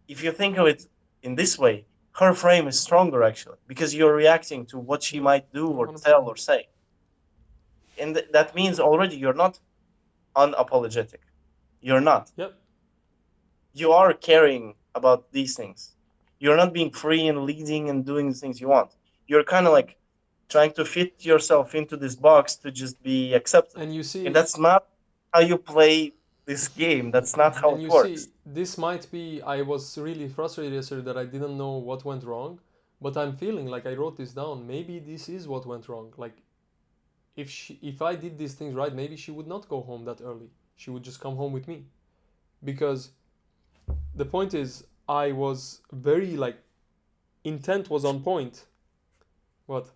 if you think of it in this way, her frame is stronger actually because you're reacting to what she yeah, might do one or hundred tell percent. or say, and that means already you're not unapologetic. You're not. Yep. You are caring about these things. You're not being free and leading and doing the things you want. You're kind of like trying to fit yourself into this box to just be accepted. And you And see, that's not how you play this game. That's not how and it you works. see, this might be. I was really frustrated yesterday that I didn't know what went wrong, but I'm feeling like I wrote this down. Maybe this is what went wrong. Like if I did these things right, maybe she would not go home that early. She would just come home with me because The point is, I was very like intent was on point. What?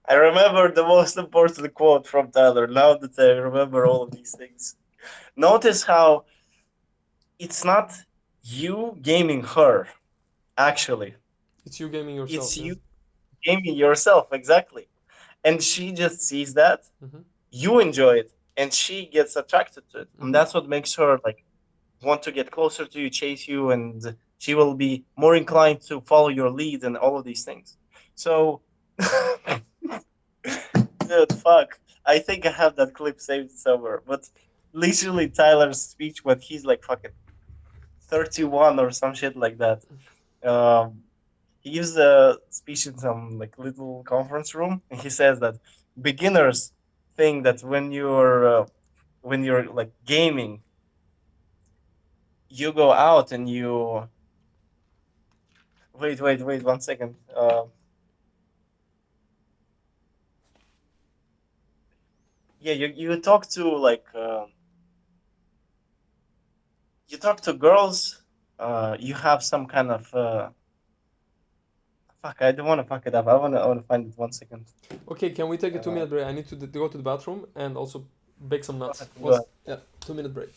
I remember the most important quote from Tyler. Now that I remember all of these things, notice how it's not you gaming her. Actually, It's you gaming yourself, it's yeah. you gaming yourself exactly, and she just sees that Mm-hmm. you enjoy it, and she gets attracted to it, and Mm-hmm. that's what makes her like want to get closer to you, chase you, and she will be more inclined to follow your lead and all of these things. So, dude, fuck. I think I have that clip saved somewhere. But literally, Tyler's speech when he's like fucking 31 or some shit like that. Um, he gives a speech in some like little conference room, and he says that beginners think that when you're like gaming, you go out and you wait 1 second. Yeah, you talk to like you talk to girls. You have some kind of fuck. I don't want to fuck it up. I wanna find it 1 second. Okay, can we take a 2 minute Uh, break? I need to go to the bathroom and also bake some go nuts. ahead. Go Once, ahead. yeah, 2 minute break.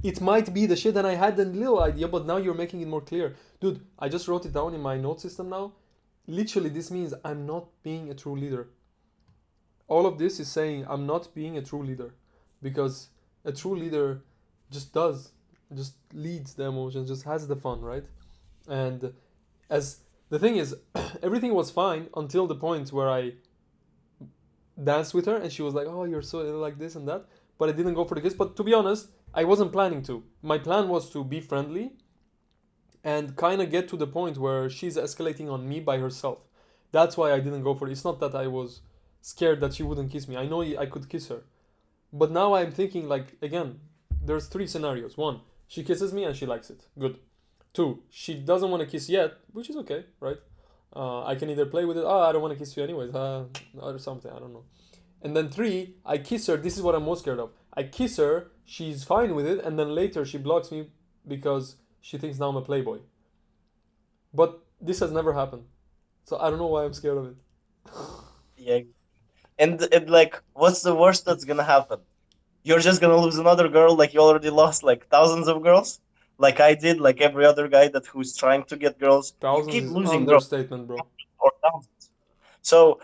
It might be the shit, and I had a little idea, but now you're making it more clear. Dude, I just wrote it down in my note system now. Literally, this means I'm not being a true leader. All of this is saying I'm not being a true leader. Because a true leader just does, just leads the emotions, just has the fun, right? And as the thing is, everything was fine until the point where I danced with her and she was like, "Oh, you're so like this and that," but I didn't go for the kiss. But to be honest, I wasn't planning to. My plan was to be friendly and kind of get to the point where she's escalating on me by herself. That's why I didn't go for it. It's not that I was scared that she wouldn't kiss me. I know I could kiss her, but now I'm thinking like again, there's three scenarios. One, she kisses me and she likes it. Good. Two, she doesn't want to kiss yet, which is okay, right? I can either play with it. Oh, I don't want to kiss you anyways, or something. I don't know. And then three, I kiss her. This is what I'm most scared of. I kiss her. She's fine with it, and then later she blocks me because she thinks now I'm a playboy. But this has never happened, so I don't know why I'm scared of it. Yeah. And like, what's the worst that's gonna happen? You're just gonna lose another girl, like you already lost like thousands of girls, like I did, like every other guy that who's trying to get girls. You Thousands keep is losing girls understatement, bro. or thousands. So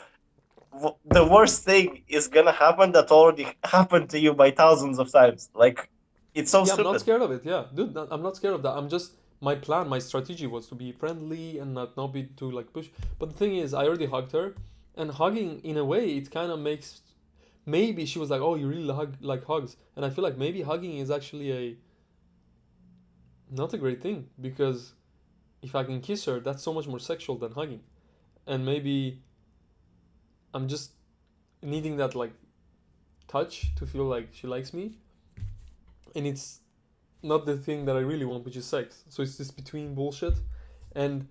the worst thing is gonna happen that already happened to you by thousands of times. Like, it's so Yeah, I'm not stupid. scared of it. Yeah, dude, I'm not scared of that. I'm just my plan, my strategy was to be friendly and not be too like push. But the thing is, I already hugged her, and hugging in a way it kind of makes maybe she was like, "Oh, you really like hugs," and I feel like maybe hugging is actually a not a great thing because if I can kiss her, that's so much more sexual than hugging, and maybe I'm just needing that like touch to feel like she likes me, and it's not the thing that I really want, which is sex. So it's this between bullshit, and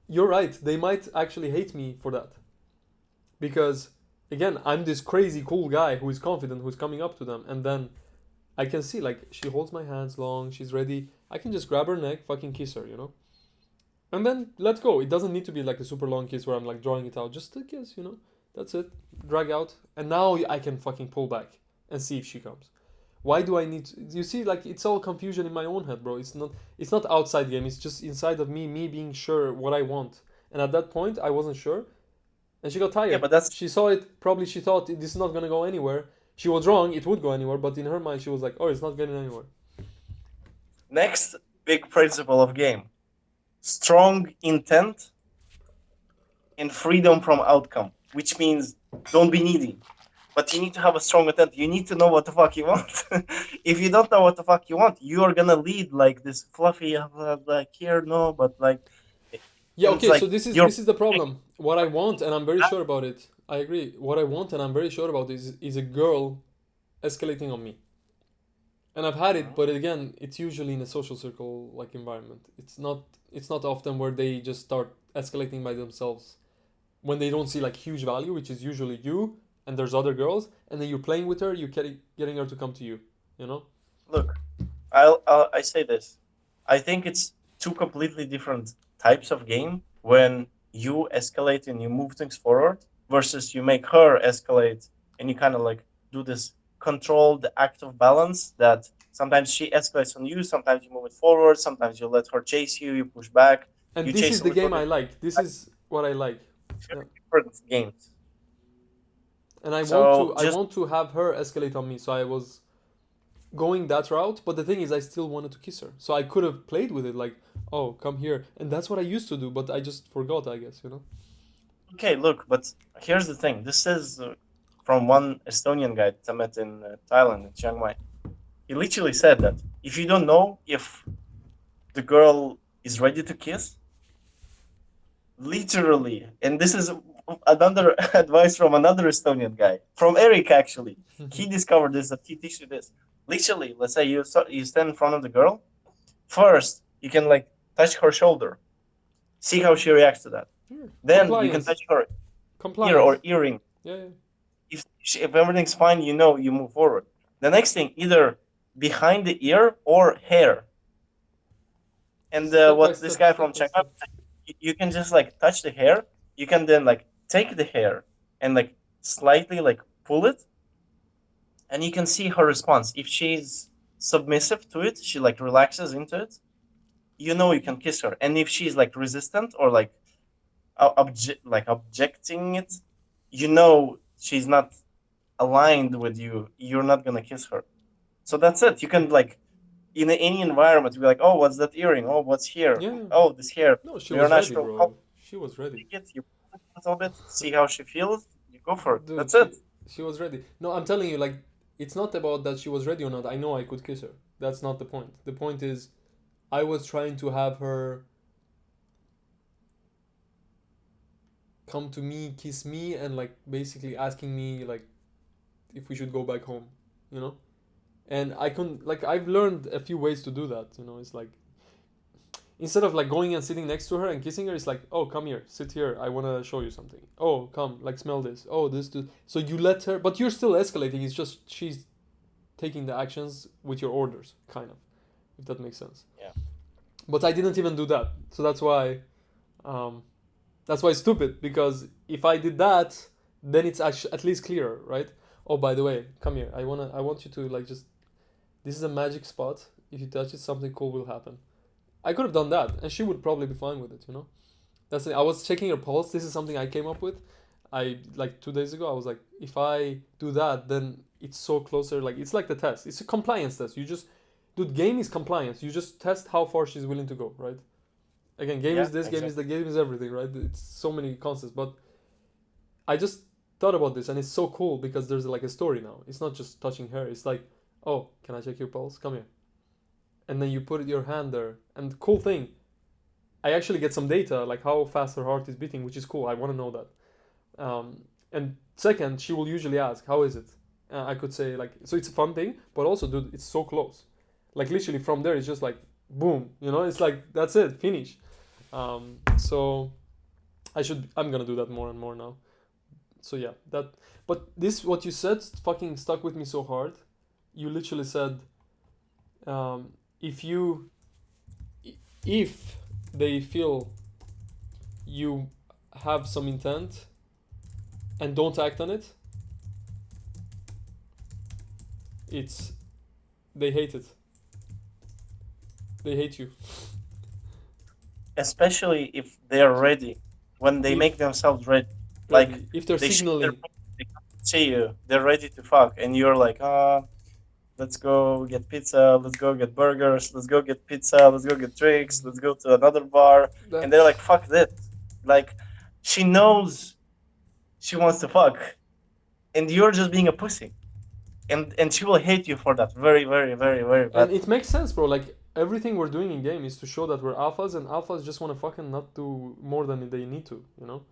you're right. They might actually hate me for that because again, I'm this crazy cool guy who is confident, who's coming up to them, and then I can see like she holds my hands long, she's ready. I can just grab her neck, fucking kiss her, and then let go. It doesn't need to be like a super long kiss where I'm like drawing it out. Just a kiss. That's it. Drag out, and now I can fucking pull back and see if she comes. Why do I need to, you see, like it's all confusion in my own head, bro. It's not outside game, it's just inside of me being sure what I want. And at that point I wasn't sure, and she got Yeah, tired. but that's She saw it, probably she thought this is not gonna go anywhere. She was wrong, it would go anywhere, but in her mind she was like, oh, it's not getting anywhere. next big principle of game: strong intent and freedom from outcome, which means don't be needy. But you need to have a strong intent. You need to know what the fuck you want. If you don't know what the fuck you want, you are gonna lead like this fluffy, like here, no, but like, Yeah, and it's okay, so like this is you're this is the problem. What I want, and I'm very sure about it, I agree, what I want and I'm very sure about is a girl escalating on me. And I've had it, Mhm. but again, it's usually in a social circle like environment. It's not often where they just start escalating by themselves when they don't see like huge value, which is usually you and there's other girls, and then you're playing with her, you're getting her to come to you. You know? Look. I say this. I think it's two completely different types of game when you escalate and you move things forward versus you make her escalate and you kind of like do this controlled active balance that sometimes she escalates on you, sometimes you move it forward, sometimes you let her chase you, you push back, And you this chase is a the little game I bit. like. This is what I like. Very Yeah. different games. And I want So to I just want to have her escalate on me. So I was going that route, but the thing is I still wanted to kiss her. So I could have played with it like, "Oh, come here." And that's what I used to do, but I just forgot, I guess. okay, look, but here's the thing. This is from one Estonian guy that I met in Thailand, in Chiang Mai. He literally said that if you don't know if the girl is ready to kiss, literally, and this is another advice from another Estonian guy, from Eric actually. He discovered this, that he teaches you this. Literally, let's say you stand in front of the girl. First, you can like touch her shoulder, see how she reacts to that. Yeah. Then you can Compliance. touch her ear or Compliance. earring. Yeah, yeah. If everything's fine, you move forward. The next thing, either behind the ear or hair. And Step by what this step, guy step from by Chiang Mai, step. you can just like touch the hair. You can then like take the hair and like slightly like pull it, and you can see her response. If she's submissive to it, she like relaxes into it, you know you can kiss her. And if she's like resistant or like like objecting it, you know she's not aligned with you. You're not gonna kiss her. So that's it. You can like in any environment be like, oh, what's that earring? Oh, what's here? Yeah. Oh, this hair. No, she Your was ready, natural color. bro. She was ready. Take it. You pull it a little bit. See how she feels. You go for it. Dude, That's it. she was ready. No, I'm telling you, like, it's not about that she was ready or not. I know I could kiss her. That's not the point. The point is, I was trying to have her come to me, kiss me, and like basically asking me like if we should go back home, you know. And I couldn't like I've learned a few ways to do that. You know, it's like instead of like going and sitting next to her and kissing her, it's like, oh, come here, sit here, I want to show you something. Oh, come, like, smell this. Oh, this. So you let her, but you're still escalating. It's just she's taking the actions with your orders, kind of, if that makes sense. Yeah. But I didn't even do that, so um, that's why it's stupid. Because if I did that, then it's actually at least clearer, right? Oh, by the way, come here. I want you to like just. This is a magic spot. If you touch it, something cool will happen. I could have done that, and she would probably be fine with it. You know. That's it. I was checking her pulse. This is something I came up with. I like 2 days ago. I was like, if I do that, then it's so closer. Like it's like the test. It's a compliance test. You just, dude, game is compliance. You just test how far she's willing to go, right? Again, game Yeah. is this, game is Exactly. the game is everything, right? It's so many concepts. But I just thought about this, and it's so cool because there's like a story now. It's not just touching her. It's like, oh, can I check your pulse? Come here, and then you put your hand there. And the cool thing, I actually get some data like how fast her heart is beating, which is cool. I want to know that. And second, she will usually ask, "How is it?" I could say like, so it's a fun thing, but also, dude, it's so close. Like literally from there, it's just like, boom. You know, it's like that's it, finish. So I'm gonna do that more and more now. So yeah, that. But this, what you said, fucking stuck with me so hard. You literally said, if you, if they feel you have some intent and don't act on it, it's they hate it. They hate you. Especially if they're ready. When they make If themselves ready, like ready, if they're they show their signaling, they come to see you. They're ready to fuck, and you're like, let's go get pizza, let's go get burgers, let's go get pizza, let's go get drinks, let's go to another bar. And they're that's like, fuck this. Like, she knows she wants to fuck, and you're just being a pussy. And she will hate you for that very, very, very, very and badly. it makes sense, bro. Like everything we're doing in game is to show that we're alphas, and alphas just want to fucking not do more than they need to, you know.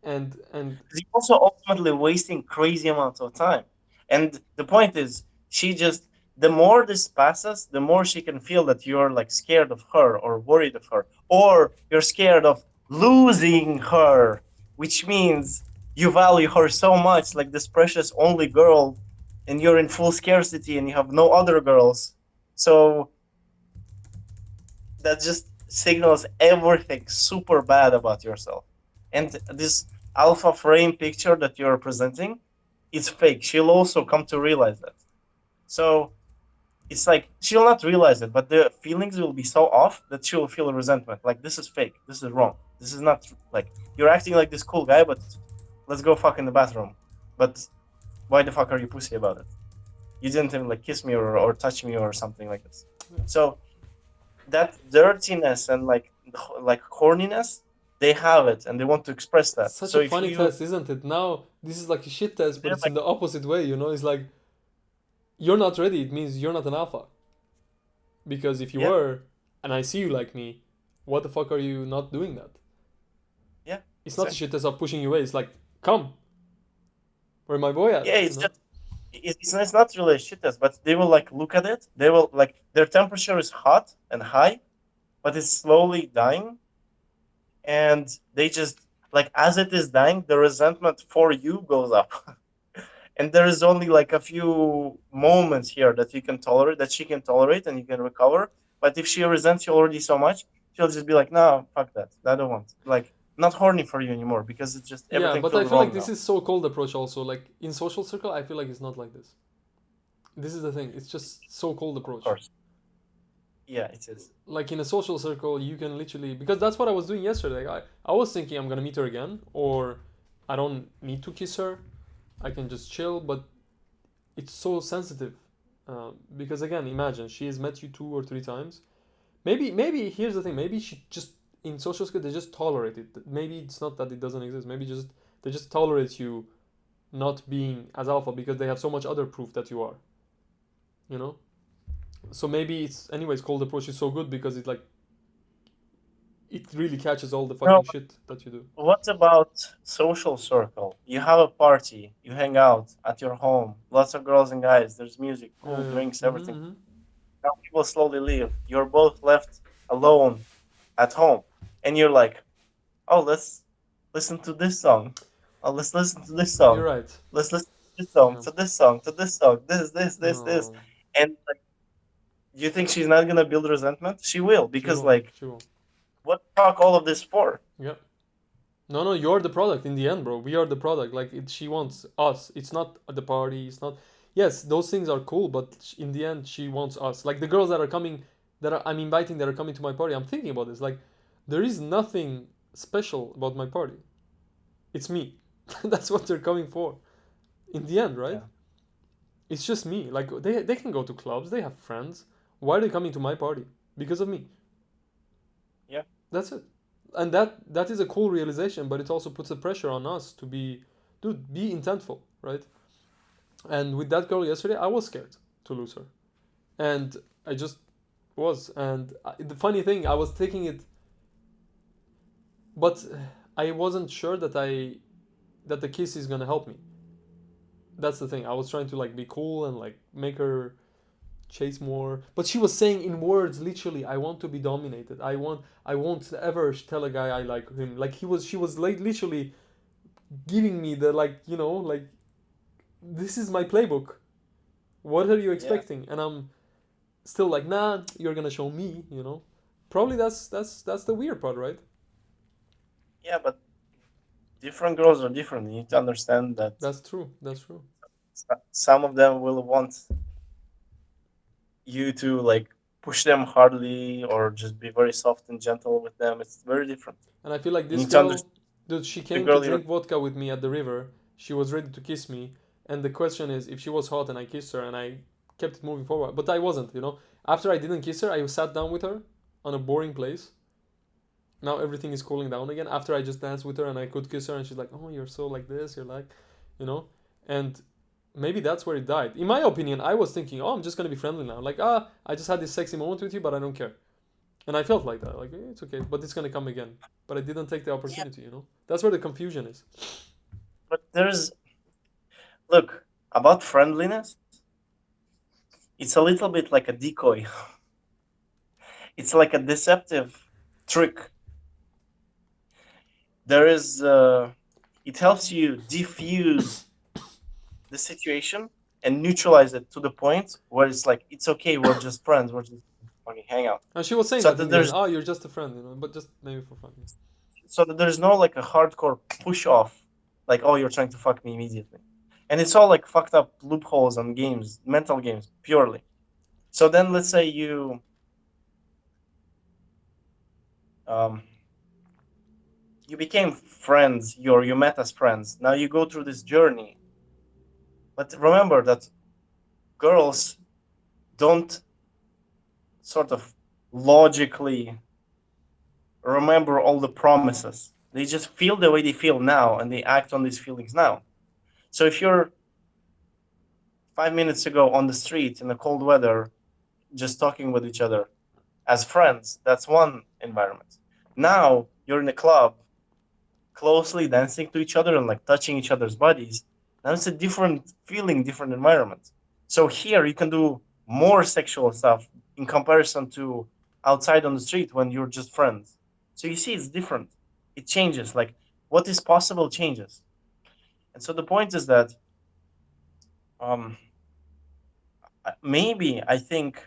And Because you're also ultimately wasting crazy amounts of time. And the point is, she just the more this passes, the more she can feel that you're like scared of her or worried of her, or you're scared of losing her, which means you value her so much, like this precious only girl, and you're in full scarcity and you have no other girls. So that just signals everything super bad about yourself. And this alpha frame picture that you're presenting is fake. She'll also come to realize that. So it's like she'll not realize it, but the feelings will be so off that she'll feel resentment. Like this is fake. This is wrong. This is not like you're acting like this cool guy, but let's go fuck in the bathroom. But why the fuck are you pussy about it? You didn't even like kiss me or touch me or something like this. So that dirtiness and like horniness, they have it and they want to express that. such So a if funny you test, isn't it? Now this is like a shit test, but they're it's like in the opposite way. You know, it's like you're not ready. It means you're not an alpha. Because if you yeah, were, and I see you like me, what the fuck are you not doing that? yeah, It's not a exactly. shit test of pushing you away. It's like, come, where my boy at? Yeah, You it's know? just it's not really a shit test, but they will like look at it. They will like their temperature is hot and high, but it's slowly dying, and they just like as it is dying, the resentment for you goes up. And there is only like a few moments here that you can tolerate, that she can tolerate, and you can recover. But if she resents you already so much, she'll just be like, "No, fuck that. I don't want. Like, not horny for you anymore because it's just Yeah, everything but I feels feel like wrong this now." is so cold approach also. Like in social circle, I feel like it's not like this. This is the thing. It's just so cold Of approach. course. Yeah, it is. Like in a social circle, you can literally, because that's what I was doing yesterday. I was thinking I'm gonna meet her again, or I don't need to kiss her. I can just chill, but it's so sensitive. Because again, imagine she has met you 2 or 3 times. Maybe here's the thing. Maybe she just in social skills they just tolerate it. Maybe it's not that it doesn't exist. Maybe just they just tolerate you not being as alpha because they have so much other proof that you are. You know. So maybe it's anyways cold approach is so good because it really catches all the No, fucking shit that you do. what about social circle? You have a party, you hang out at your home, lots of girls and guys, there's music, Yeah, cool yeah. drinks, Mm-hmm, everything. mm-hmm. Now people slowly leave. You're both left alone at home. And you're like, oh, let's listen to this song. Oh, let's listen to this You're song. right. Let's listen to this song, Yeah. to this song, to this song, this. No, And like, you think she's not gonna build resentment? She will, she because will. like, She will. what talk all of this for? Yeah. No, no, you're the product in the end, bro. We are the product. Like she wants us. It's not the party. It's not. Yes, those things are cool, but in the end, she wants us. Like the girls that are coming, I'm inviting, that are coming to my party. I'm thinking about this. Like, there is nothing special about my party. It's me. That's what they're coming for. In the end, right? Yeah, It's just me. Like they can go to clubs. They have friends. Why are they coming to my party? Because of me. yeah, That's it. And that is a cool realization, but it also puts a pressure on us to be, dude, be intentful, right? And with that girl yesterday, I was scared to lose her, and I just was. And the funny thing, I was taking it, but I wasn't sure that the kiss is gonna help me. That's the thing. I was trying to like be cool and like make her chase more, but she was saying in words literally, I want to be dominated. I won't ever tell a guy I like him. Like she was like literally giving me the, like, like, this is my playbook. What are you yeah, expecting? And I'm still like, nah, you're gonna show me. Probably that's the weird part, right? yeah. But different girls are different. You need to understand that That's true. That's true. some of them will want you to like push them hardly or just be very soft and gentle with them. It's very different. And I feel like You this need to girl, understand dude, she the came to girl you're. drink vodka with me at the river. She was ready to kiss me, and the question is if she was hot and I kissed her and I kept it moving forward, but I wasn't. After I didn't kiss her, I sat down with her on a boring place. Now everything is cooling down again. After I just danced with her and I could kiss her, and she's like, "Oh, you're so like this. You're like, you know," and maybe that's where it died. In my opinion, I was thinking, "Oh, I'm just gonna be friendly now. Like, I just had this sexy moment with you, but I don't care." And I felt like that. Like, it's okay, but it's gonna come again. But I didn't take the Yeah, opportunity. That's where the confusion is. but there's look about friendliness. It's a little bit like a decoy. It's like a deceptive trick. There is. It helps you diffuse the situation and neutralize it to the point where it's like it's okay. We're just friends. We're just fucking hang out. And she was saying So that that in the end. there's Oh, you're just a friend. But just maybe for fun. no like a hardcore push off, like oh you're trying to fuck me immediately, and it's all like fucked up loopholes and games, mental games purely. So then let's say um you became friends, you met as friends. Now you go through this journey, but remember that girls don't sort of logically remember all the promises. They just feel the way they feel now and they act on these feelings now. So if you're 5 minutes ago on the street in the cold weather just talking with each other as friends, that's one environment. Now you're in a club, closely dancing to each other and like touching each other's bodies. Now it's a different feeling, different environment. So here you can do more sexual stuff in comparison to outside on the street when you're just friends. So you see, it's different. It changes. Like what is possible changes. And so the point is that um, maybe I think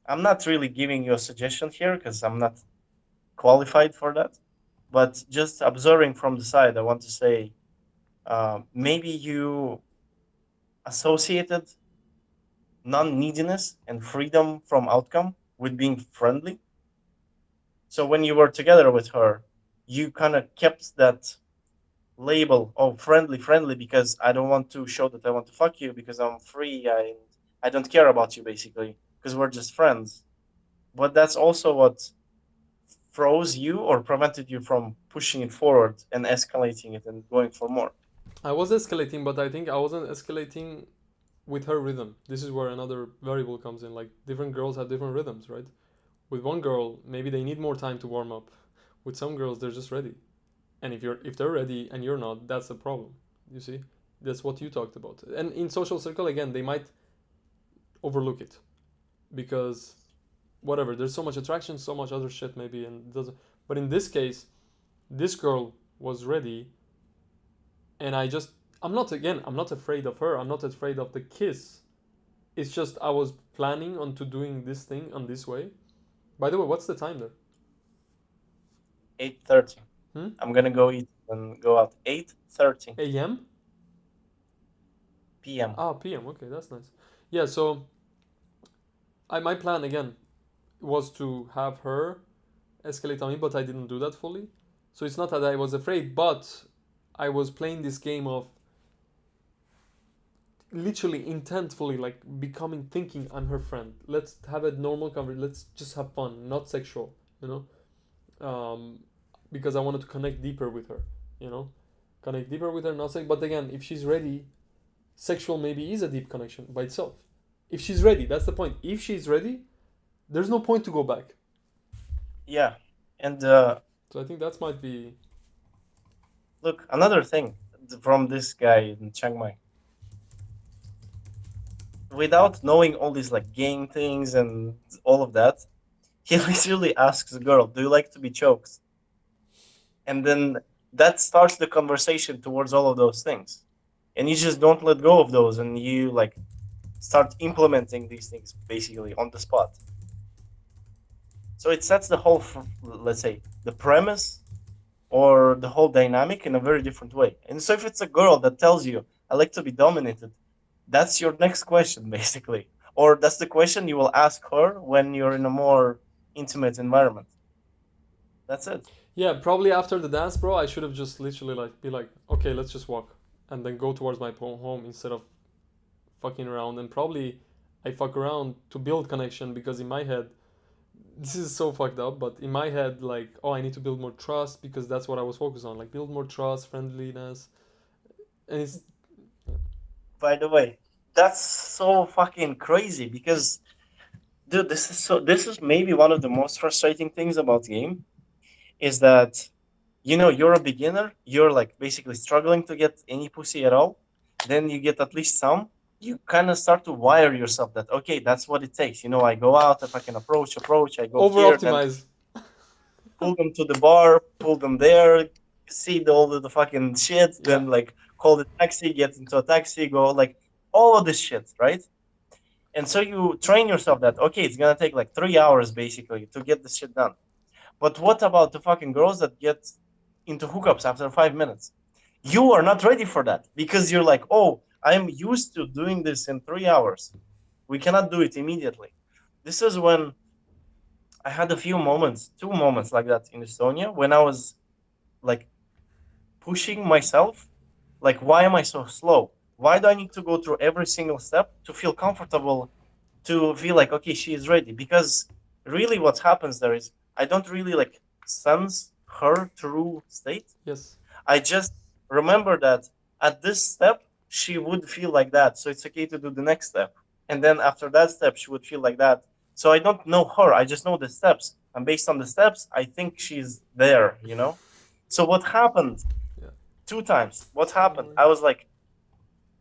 I'm not really giving you a suggestion here because I'm not qualified for that. But just observing from the side, I want to say maybe you associated non-neediness and freedom from outcome with being friendly. So when you were together with her, you kind of kept that label of friendly because I don't want to show that I want to fuck you because I'm free. I don't care about you basically because we're just friends. But that's also what froze you or prevented you from pushing it forward and escalating it and going for more. I was escalating, but I think I wasn't escalating with her rhythm. This is where another variable comes in. Like different girls have different rhythms, right? With one girl, maybe they need more time to warm up. With some girls, they're just ready. And if they're ready and you're not, that's a problem. You see, that's what you talked about. And in social circle again, they might overlook it because whatever. There's so much attraction, so much other shit maybe, and it doesn't. But in this case, this girl was ready, and I'm not afraid of her. I'm not afraid of the kiss. It's just I was planning on to doing this thing on this way. By the way, what's the time there? 8:30. Hmm? I'm gonna go eat and go out. 8:30 A.M. p.m. Ah, P.M. Okay, that's nice. Yeah. So my plan again was to have her escalate on me, but I didn't do that fully. So it's not that I was afraid, but I was playing this game of literally intentfully like becoming thinking I'm her friend. Let's have a normal conversation. Let's just have fun, not sexual, you know. Because I wanted to connect deeper with her, you know, connect deeper with her. Not sex, but again, if she's ready, sexual maybe is a deep connection by itself. If she's ready, that's the point. If she's ready, there's no point to go back. Yeah, and So I think that might be. look, another thing from this guy in Chiang Mai, without knowing all these like game things and all of that, he literally asks the girl, "Do you like to be choked?" And then that starts the conversation towards all of those things, and you just don't let go of those, and you like start implementing these things basically on the spot. So it sets the whole, let's say, the premise or the whole dynamic in a very different way. And so if it's a girl that tells you, "I like to be dominated," that's your next question, basically. Or that's the question you will ask her when you're in a more intimate environment. That's it. Yeah, probably after the dance, bro, I should have just literally like be like, okay, let's just walk, and then go towards my home instead of fucking around. And probably I fuck around to build connection because in my head, this is so fucked up, but in my head, like, oh, I need to build more trust because that's what I was focused on, like build more trust, friendliness, and it's By the way, that's so fucking crazy because, dude, this is maybe one of the most frustrating things about game is that you're a beginner, you're like basically struggling to get any pussy at all, then you get at least some, you kind of start to wire yourself that okay, that's what it takes. I go out, if I can approach, I go over here, then optimize. pull them to the bar, pull them there, see all of the fucking shit, Yeah, then like call the taxi, get into a taxi, go like all of this shit, right? And so you train yourself that okay, it's gonna take like 3 hours basically to get this shit done. But what about the fucking girls that get into hookups after 5 minutes? You are not ready for that because you're like, oh, I'm used to doing this in 3 hours. We cannot do it immediately. This is when I had a few moments, two moments like that in Estonia when I was like pushing myself. Like, why am I so slow? Why do I need to go through every single step to feel comfortable, to feel like, okay, she is ready? Because really what happens there is I don't really like sense her true state. yes, I just remember that at this step, she would feel like that. So it's okay to do the next step. And then after that step, she would feel like that. So I don't know her. I just know the steps. And based on the steps, I think she's there. So what happened yeah, two times? What so happened? annoying. I was like,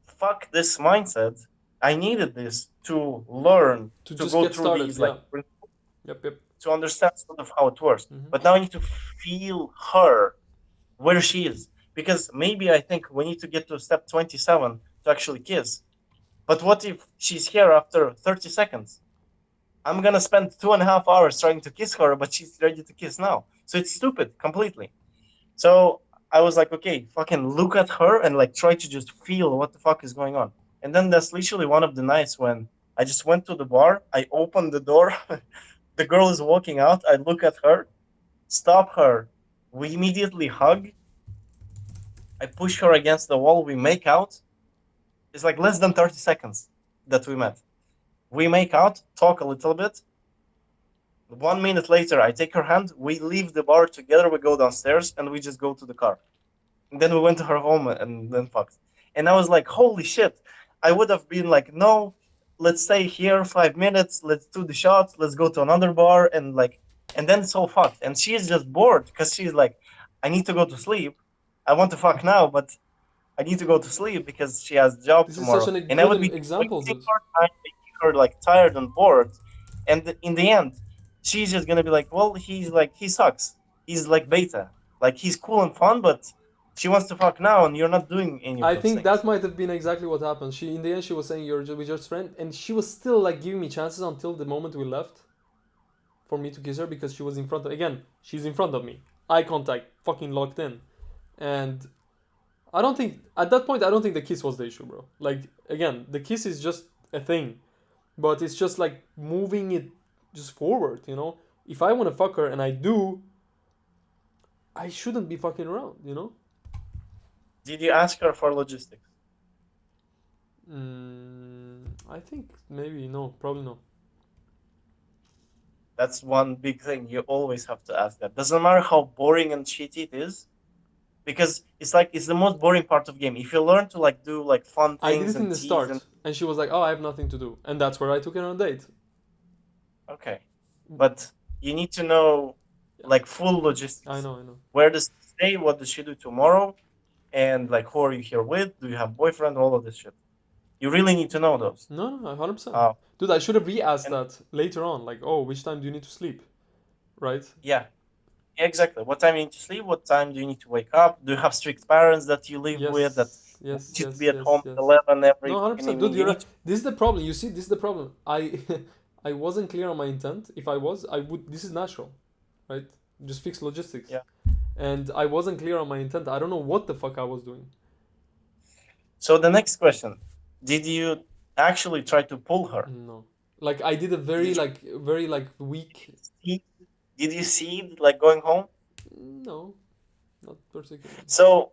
fuck this mindset. I needed this to learn To to just go get through started, these like yeah, yep, yep. to understand sort of how it works. Hmm. But now I need to feel her where she is. Because maybe I think we need to get to step 27 to actually kiss. But what if she's here after 30 seconds? I'm gonna spend 2.5 hours trying to kiss her, but she's ready to kiss now. So it's stupid completely. So I was like, okay, fucking look at her and like try to just feel what the fuck is going on. And then that's literally one of the nights when I just went to the bar. I opened the door. The girl is walking out. I look at her, stop her. We immediately hug. I push her against the wall. We make out. It's like less than 30 seconds that we met. We make out, talk a little bit. 1 minute later, I take her hand. We leave the bar together. We go downstairs and we just go to the car. And then we went to her home and then fucked. And I was like, holy shit. I would have been like, no, let's stay here 5 minutes. Let's do the shots. Let's go to another bar. And like, and then so fucked. And she is just bored because she's like, I need to go to sleep. I want to fuck now, but I need to go to sleep because she has a job This is such tomorrow. a And I good would be example, wasting dude. her time, making her like tired and bored. And in the end, she's just gonna be like, well, he's like, he sucks. He's like beta. Like he's cool and fun, but she wants to fuck now, and you're not doing any of I those think that things. might have been exactly what happened. She, in the end, she was saying we're just friends, and she was still like giving me chances until the moment we left for me to kiss her because she was in front of. Again, she's in front of me, eye contact, fucking locked in, and I don't think at that point I don't think the kiss was the issue, bro. Like again, the kiss is just a thing, but it's just like moving it just forward, you know. If I want to fuck her and I do, I shouldn't be fucking around, you know. Did you ask her for logistics? I think maybe no, probably no. That's one big thing. You always have to ask that. Doesn't matter how boring and shitty it is, because it's like it's the most boring part of game. If you learn to like do like fun I did things it in and the tease and start, and she was like, "Oh, I have nothing to do," and that's where I took her on a date. okay, but you need to know Yeah, like full I logistics. know, I know. Where does she stay? What does she do tomorrow? And like who are you here with? Do you have boyfriend? All of this shit. You really need to know those. No, no, 100%. Uh, Dude, I should have re-asked and that later on. Like, oh, which time do you need to sleep? Right? yeah, yeah, exactly. What time you need to sleep? What time do you need to wake up? Do you have strict parents that you live with that Yes, yes, want you to yes, be at yes, home at yes. 11 No, every fucking 100%. Dude, evening? You you're need right. to. This is the problem. You see, this is the problem. I I wasn't clear on my intent. If I was, I would. This is natural, right? Just fix logistics. Yeah. And I wasn't clear on my intent. I don't know what the fuck I was doing. So the next question: did you actually try to pull her? No. Like I did a Did you very like weak. see? Did you see like going home? No, not particularly. So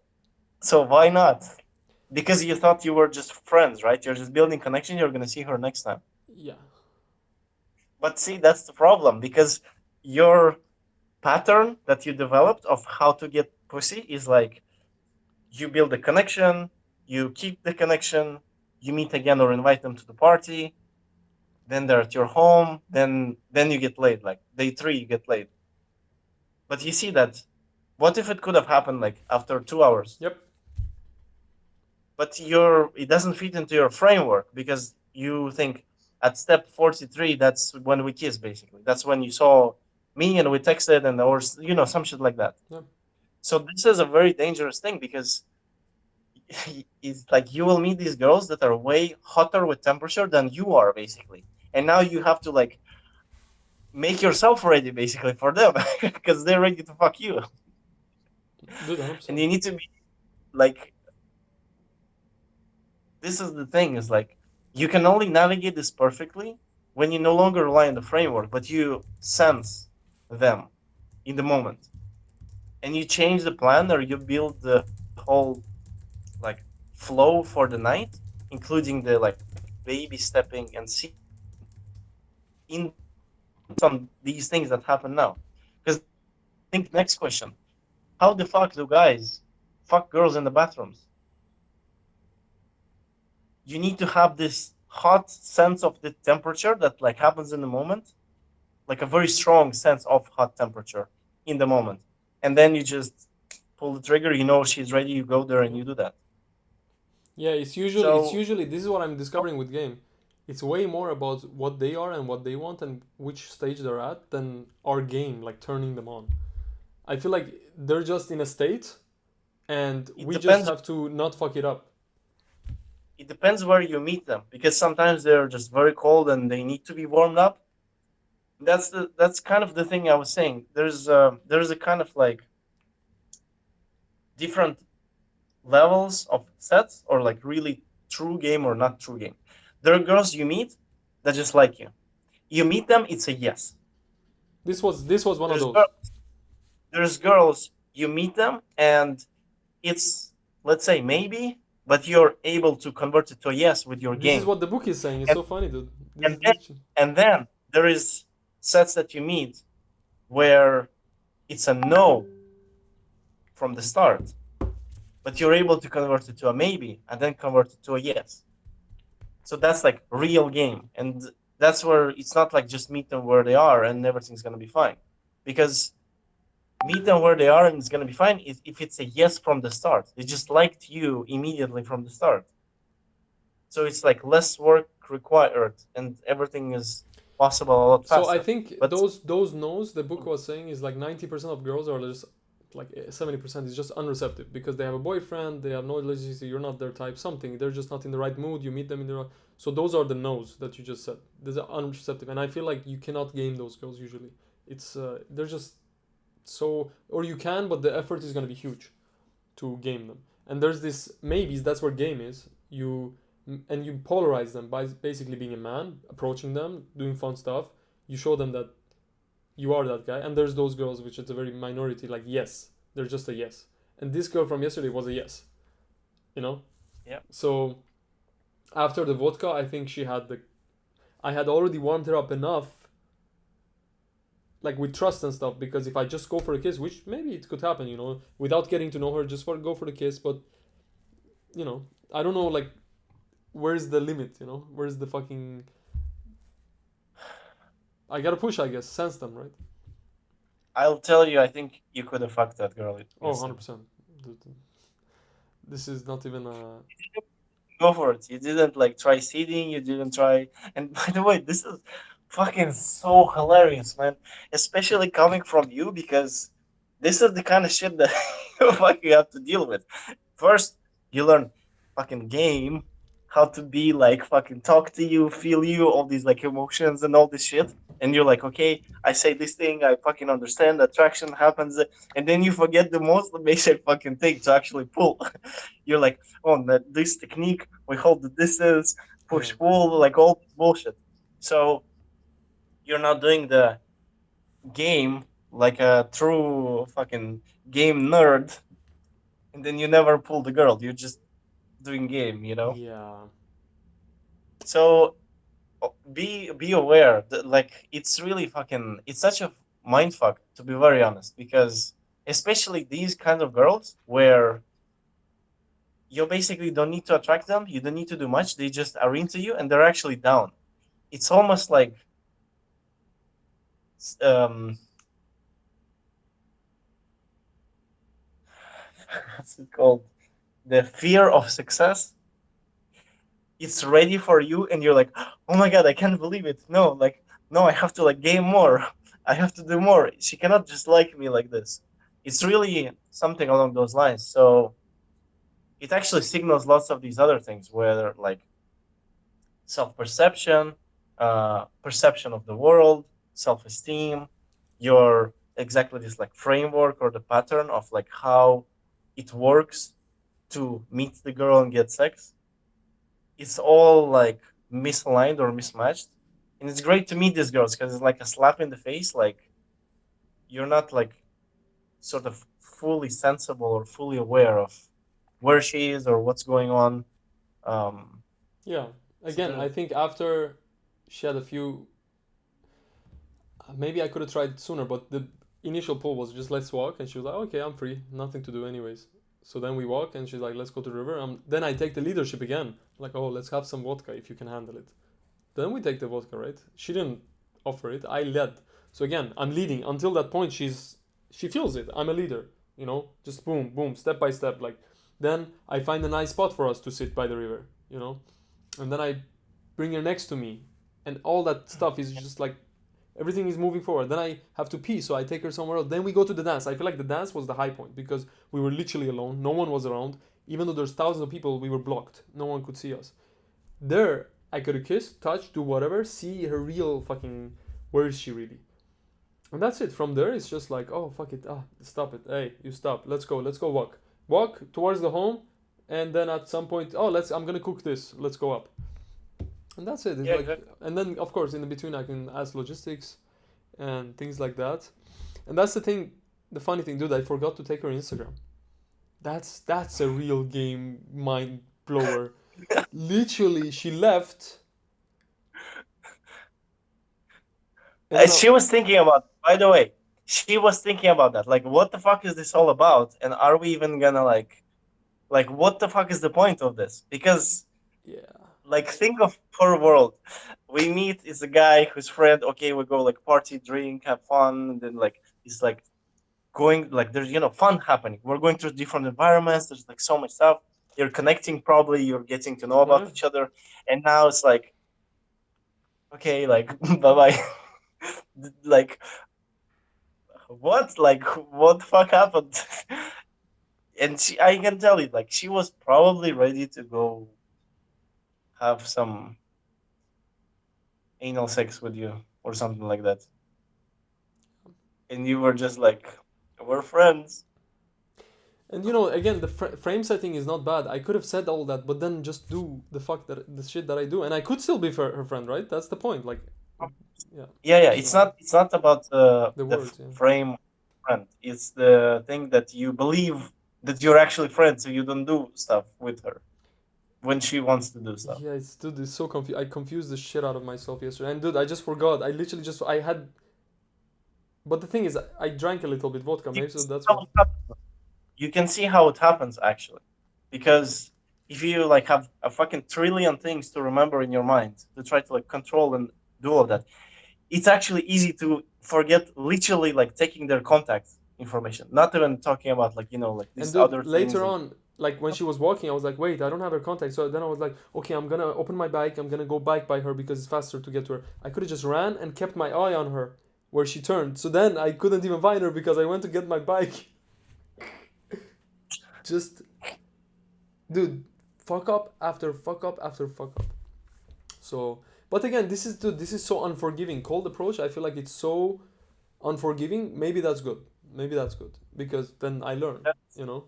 why not? Because you thought you were just friends, right? You're just building connection. You're gonna see her next time. Yeah. But see, that's the problem because your pattern that you developed of how to get pussy is like you build a connection, you keep the connection, you meet again or invite them to the party, then they're at your home, then you get laid. Like day three, you get laid. But you see that what if it could have happened like after 2 hours? Yep. But it doesn't fit into your framework because you think at step 43 that's when we kiss basically. That's when you saw me and we texted and or some shit like that. Yep. So this is a very dangerous thing because it's like you will meet these girls that are way hotter with temperature than you are basically, and now you have to like make yourself ready basically for them because they're ready to fuck you, Dude, and 100%. you need to be like, this is the thing is like you can only navigate this perfectly when you no longer rely on the framework but you sense them in the moment, and you change the plan or you build the whole like flow for the night, including the like baby stepping and seeing in the moment based on these things that happen now. Because I think next question: how the fuck do guys fuck girls in the bathrooms? You need to have this hot sense of the temperature that like happens in the moment, like a very strong sense of hot temperature in the moment, and then you just pull the trigger. You know she's ready. You go there and Yeah. you do that. Yeah, it's So usually this is what I'm discovering with game. It's way more about what they are and what they want and which stage they're at than our game, like turning them on. I feel like they're just in a state and it we just depends. have to not fuck it up. It depends where you meet them because sometimes they're just very cold and they need to be warmed up. That's kind of the thing I was saying. There's a kind of like different levels of sets or like really true game or not true game. There are girls you meet that just like you. You meet them, it's a yes. This was one of There's those. there's girls you meet them and it's, let's say, maybe, but you're able to convert it to a yes with your This is game. what the book is saying. It's And so funny, dude. This and is then literally. there is sets that you meet where it's a no from the start, but you're able to convert it to a maybe and then convert it to a yes. So that's like real game, and that's where it's not like just meet them where they are and everything's gonna be fine, because meet them where they are and it's gonna be fine if it's a yes from the start. They just liked you immediately from the start, so it's like less work required and everything is possible a lot So I faster. think But those no's the book was saying is like 90% of girls are just like 70% is just unreceptive because they have a boyfriend, they have no legitimacy, you're not their type, something. They're just not in the right mood. You meet them in the right. So those are the no's that you just said. These are unreceptive, and I feel like you cannot game those girls usually. It's they're just so, or you can, but the effort is gonna be huge to game them. And there's this maybes. That's where game is. And you polarize them by basically being a man, approaching them, doing fun stuff. You show them that you are that guy. And there's those girls which is a very minority, like yes, they're just a yes. And this girl from yesterday was a yes, you know. yeah, So after the vodka, I think she had the. I had already warmed her up enough, like with trust and stuff. Because if I just go for a kiss, which maybe it could happen, without getting to know her, just go for the kiss. But I don't know, like where's the limit? Where's the fucking? I gotta push, I guess. Sense them, right? I'll tell you, I think you could have fucked that girl Oh, yesterday. 100%. This is not even a. Go for it. You didn't like try seeding. You didn't try. And by the way, this is fucking so hilarious, man. Especially coming from you, because this is the kind of shit that you fucking have to deal with. First, you learn fucking game, how to be like fucking talk to you, feel you, all these like emotions and all this shit. And you're like, okay, I say this thing, I fucking understand, attraction happens, and then you forget the most basic fucking thing to actually pull. You're like, oh, this technique, we hold the distance, Yeah. push pull, like all this bullshit. So you're not doing the game like a true fucking game nerd, and then you never pull the girl. You're just doing game. Yeah. So be aware that like it's really fucking it's such a mind fuck, to be very honest, because especially these kind of girls where you basically don't need to attract them, you don't need to do much, they just are into you and they're actually down. It's almost like um what's it called, the fear of success. It's ready for you and you're like, oh my god, I can't believe it, no, like, no, I have to like gain more. I have to do more. She cannot just like me like this. It's really something along those lines. So it actually signals lots of these other things, where like self-perception, perception of the world, self-esteem, your exactly this like framework or the pattern of like how it works to meet the girl and get sex. It's all like misaligned or mismatched, and it's great to meet these girls because it's like a slap in the face. Like you're not like sort of fully sensible or fully aware of where she is or what's going on. Um, Yeah. so Again, I think after she had a few. Maybe I could have tried sooner, but the initial pull was just let's walk. And she was like, okay, I'm free. Nothing to do, anyways. So then we walk, and she's like, let's go to the river. Then I take the leadership again. Like, oh, let's have some vodka if you can handle it. Then we take the vodka, right? She didn't offer it. I led. So again, I'm leading. Until that point, she feels it. I'm a leader. Just boom, boom, step by step. Like, then I find a nice spot for us to sit by the river. And then I bring her next to me, and all that stuff is just like everything is moving forward. Then I have to pee, so I take her somewhere else. Then we go to the dance. I feel like the dance was the high point because we were literally alone. No one was around. Even though there's thousands of people, we were blocked. No one could see us. There, I could kiss, touch, do whatever, see her real fucking. Where is she really? And that's it. From there, it's just like, oh fuck it, stop it. Hey, you stop. Let's go. Let's go walk. Walk towards the home. and then at some point, oh, let's I'm gonna cook this. Let's go up, and that's it. It's Yeah, like, exactly. and then of course in the between I can ask logistics and things like that. And that's the thing. The funny thing, dude, I forgot to take her Instagram. That's a real game mind blower. Literally, she left, and then She was thinking about. By the way, she was thinking about that. Like, what the fuck is this all about? And are we even gonna like what the fuck is the point of this? Because yeah, like think of her world. We meet is a guy who's friend. Okay, we go like party, drink, have fun, and then like it's like going like there's fun happening. We're going through different environments. There's like so much stuff. You're connecting. Probably you're getting to know about yeah. each other. And now it's like okay, like bye bye. Like what? Like what the fuck happened? And I can tell you, like she was probably ready to go have some anal sex with you or something like that, and you were just like, "We're friends." And again, the frame setting is not bad. I could have said all that, but then just do the shit that I do, and I could still be her friend, right? That's the point. Like, yeah. Yeah, yeah. It's So not. It's not about the the words, yeah. frame friend. It's the thing that you believe that you're actually friends, so you don't do stuff with her when she wants to do stuff. Yeah, it's dude, it's so confused. I confused the shit out of myself yesterday, and dude, I just forgot. I literally just I had, but the thing is, I drank a little bit vodka, You maybe, can so see that's how why. it happens. You can see how it happens actually, because if you like have a fucking trillion things to remember in your mind to try to like control and do all of that, it's actually easy to forget literally like taking their contact information, not even talking about like like And these dude, other things later and on, like when she was walking, I was like, wait, I don't have her contact. So then I was like, okay, I'm gonna open my bike. I'm gonna go bike by her because it's faster to get to her. I could have just ran and kept my eye on her where she turned. So then I couldn't even find her because I went to get my bike. Just, dude, fuck up after fuck up after fuck up. So, but again, this is dude, this is so unforgiving. Cold approach. I feel like it's so unforgiving. Maybe that's good. Maybe that's good because then I learn. that's You know.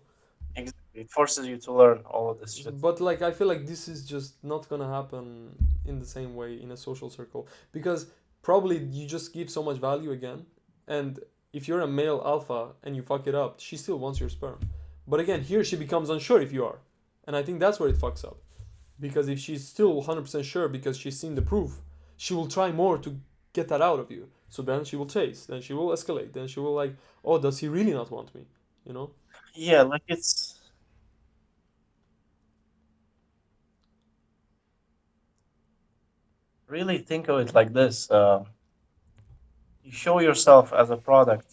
exactly it forces you to learn all of this shit. But like I feel like this is just not gonna happen in the same way in a social circle because probably you just give so much value again, and if you're a male alpha and you fuck it up, she still wants your sperm. But again, here she becomes unsure if you are, and I think that's where it fucks up because if she's still 100% sure because she's seen the proof, she will try more to get that out of you. So then she will chase, then she will escalate, then she will like, oh, does he really not want me? You know? Yeah, like it's really think of it like this. You show yourself as a product.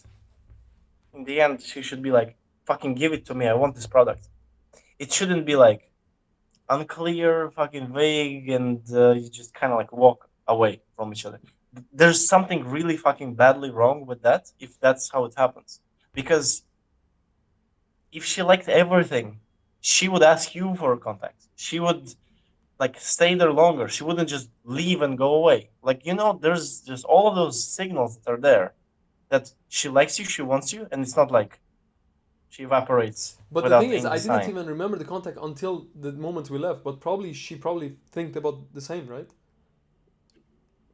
In the end, she should be like, "Fucking give it to me. I want this product." It shouldn't be like unclear, fucking vague, and you just kind of like walk away from each other. There's something really fucking badly wrong with that if that's how it happens. Because if she liked everything, she would ask you for contact. She would like stay there longer. She wouldn't just leave and go away. Like there's just all of those signals that are there that she likes you, she wants you, and it's not like she evaporates But the thing without is, any I didn't sign. even remember the contact until the moment we left. But probably she probably think about the same, right?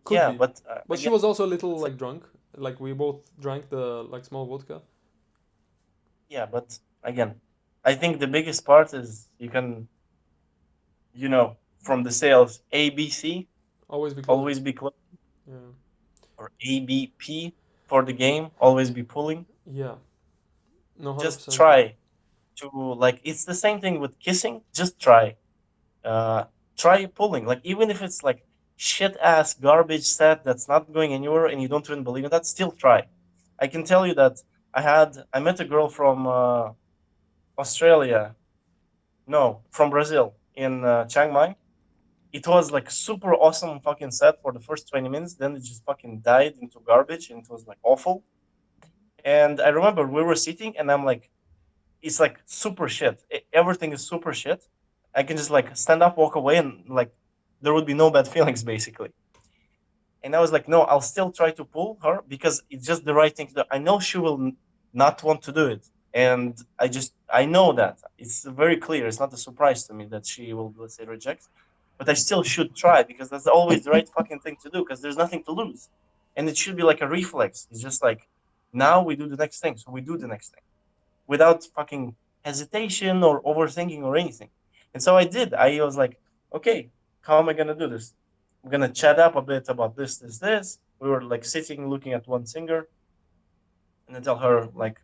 Could Yeah, be. but But she again, was also a little it's like, like drunk. Like we both drank the like small vodka. yeah, but again, I think the biggest part is you can, from the sales ABC, Always be closing. always be close, Yeah. or ABP for the game, always be pulling. Yeah. No, hundred Just percent. try to like it's the same thing with kissing. Just uh try pulling. Like even if it's like shit ass garbage set that's not going anywhere and you don't even believe in that, still try. I can tell you that I met a girl from Australia, no, from Brazil in Chiang Mai. It was like super awesome fucking set for the first 20 minutes. Then it just fucking died into garbage and it was like awful. And I remember we were sitting and I'm like, it's like super shit. Everything is super shit. I can just like stand up, walk away, and like there would be no bad feelings basically. And I was like, no, I'll still try to pull her because it's just the right thing to do. I know she will not want to do it, and I know that it's very clear. It's not a surprise to me that she will, let's say, reject, but I still should try because that's always the right fucking thing to do because there's nothing to lose, and it should be like a reflex. It's just like now we do the next thing, so we do the next thing without fucking hesitation or overthinking or anything. And so I did. I was like, okay, how am I gonna do this? I'm gonna chat up a bit about this. We were like sitting looking at one singer, and I tell her like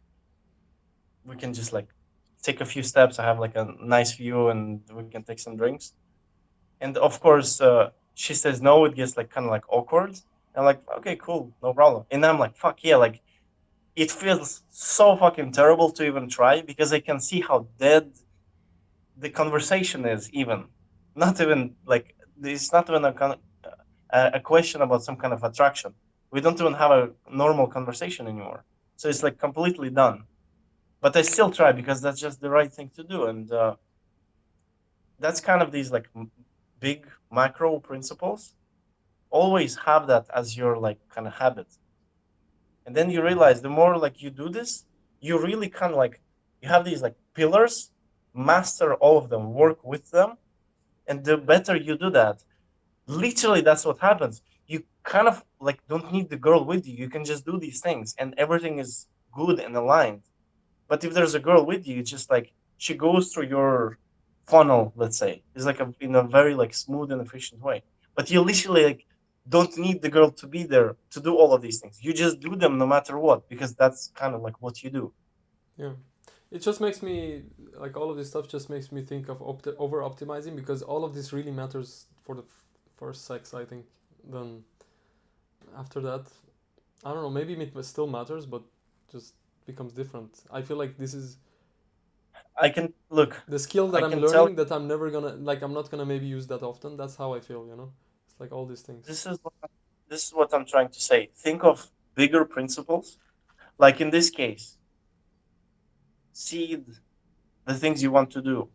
we can just like take a few steps. I have like a nice view, and we can take some drinks. And of course, she says no. It gets like kind of like awkward. I'm like, okay, cool, no problem. And I'm like, fuck yeah, like it feels so fucking terrible to even try because I can see how dead the conversation is. Even not even like it's not even a question about some kind of attraction. We don't even have a normal conversation anymore. So it's like completely done. But I still try because that's just the right thing to do, and that's kind of these like big macro principles. Always have that as your like kind of habit, and then you realize the more like you do this, you really kind of like you have these like pillars, master all of them, work with them, and the better you do that, literally that's what happens. You kind of like don't need the girl with you. You can just do these things, and everything is good and aligned. But if there's a girl with you, it's just like she goes through your funnel, let's say. It's like in a very like smooth and efficient way. But you literally like don't need the girl to be there to do all of these things. You just do them no matter what, because that's kind of like what you do. Yeah. It just makes me like all of this stuff just makes me think of over optimizing because all of this really matters for the first sex, I think. Then after that, I don't know, maybe it still matters, but just becomes different. I feel like this is I can look, the skill I that I'm can tell learning that I'm never gonna like. I'm not gonna maybe use that often. That's how I feel, you know. It's like all these things. this is this is what I'm trying to say. Think of bigger principles. Like in this case, see the things you want to do.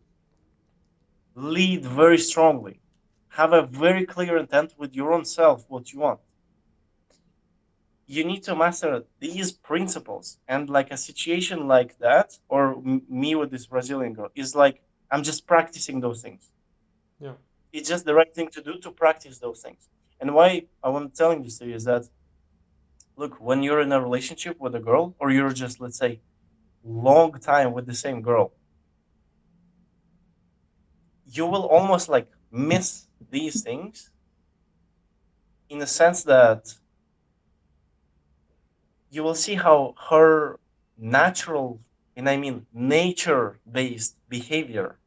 Lead very strongly. Have a very clear intent with your own self what you want. You need to master these principles. And like a situation like that, or me with this Brazilian girl, is like I'm just practicing those things. Yeah. It's just the right thing to do to practice those things. And why I want telling this to you is that look, when you're in a relationship with a girl, or you're just let's say long time with the same girl, you will almost like miss these things in the sense that you will see how her natural, and I mean nature based behavior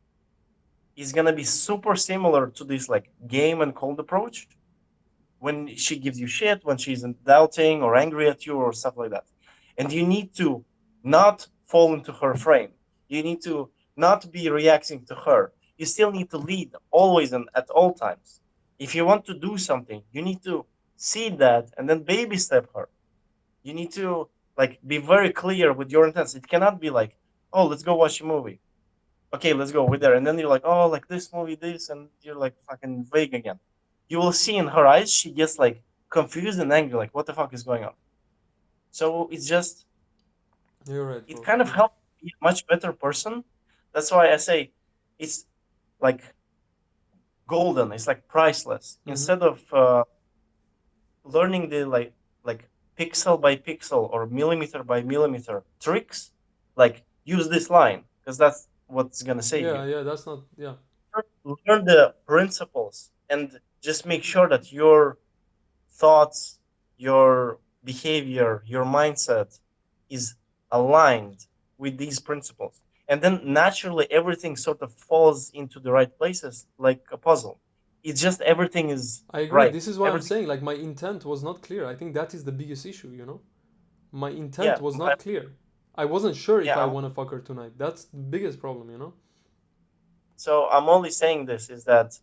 is going to be super similar to this like game and cold approach when she gives you shit, when she's doubting or angry at you or stuff like that. And you need to not fall into her frame. You need to not be reacting to her. You still need to lead always and at all times. If you want to do something, you need to see that and then baby step her. You need to like be very clear with your intents. It cannot be like, oh, let's go watch a movie. Okay, let's go. We're there, and then you're like, oh, like this movie, this, and you're like fucking vague again. You will see in her eyes, she gets like confused and angry, like, what the fuck is going on? So it's just, You're right, it bro. kind of Yeah. helps be a much better person. That's why I say it's like golden. It's like priceless. Mm-hmm. Instead of learning the like pixel by pixel or millimeter by millimeter tricks, like use this line because that's what's gonna save you. Yeah, yeah. That's not. Yeah, Learn the principles and just make sure that your thoughts, your behavior, your mindset is aligned with these principles. And then naturally everything sort of falls into the right places like a puzzle. It's just everything is I agree. right. This is why I'm Everything, saying like my intent was not clear. I think that is the biggest issue. You know, my intent yeah, was not clear. I wasn't sure if yeah. I want to fuck her tonight. That's the biggest problem. You know. So I'm only saying this is that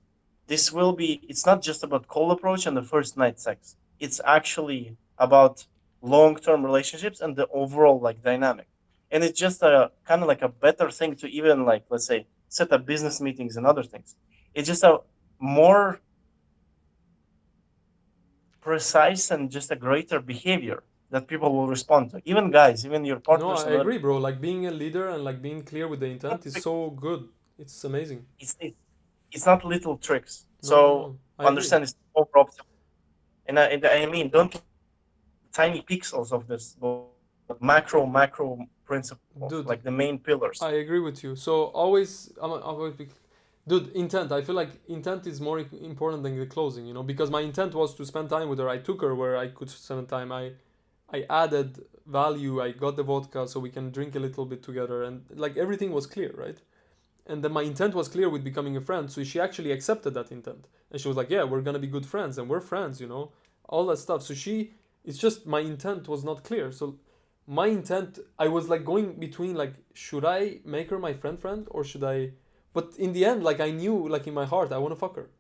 this will be. It's not just about cold approach and the first night sex. It's actually about long-term relationships and the overall like dynamic. And it's just a kind of like a better thing to even like let's say set up business meetings and other things. It's just a more precise and just a greater behavior. that people will respond to. Even guys, even your No, partners I on other agree, bro. people. Like being a leader and like being clear with the intent is so good. It's amazing. It's it's, it's not little tricks. No, no, So no. I agree. understand it's over optimal. And I mean, don't look at the tiny pixels of this, but macro principles, like the Dude, main pillars. I agree with you. So always, I'm always be, dude, intent. I feel like intent is more important than the closing, you know, because my intent was to spend time with her. I took her where I could spend time. I added value. I got the vodka so we can drink a little bit together, and like everything was clear, right? And then my intent was clear with becoming a friend, so she actually accepted that intent, and she was like, "Yeah, we're gonna be good friends, and we're friends," you know, all that stuff. So she, it's just my intent was not clear. So my intent, I was like going between like, should I make her my friend or should I? But in the end, like I knew, like in my heart, I want to fuck her.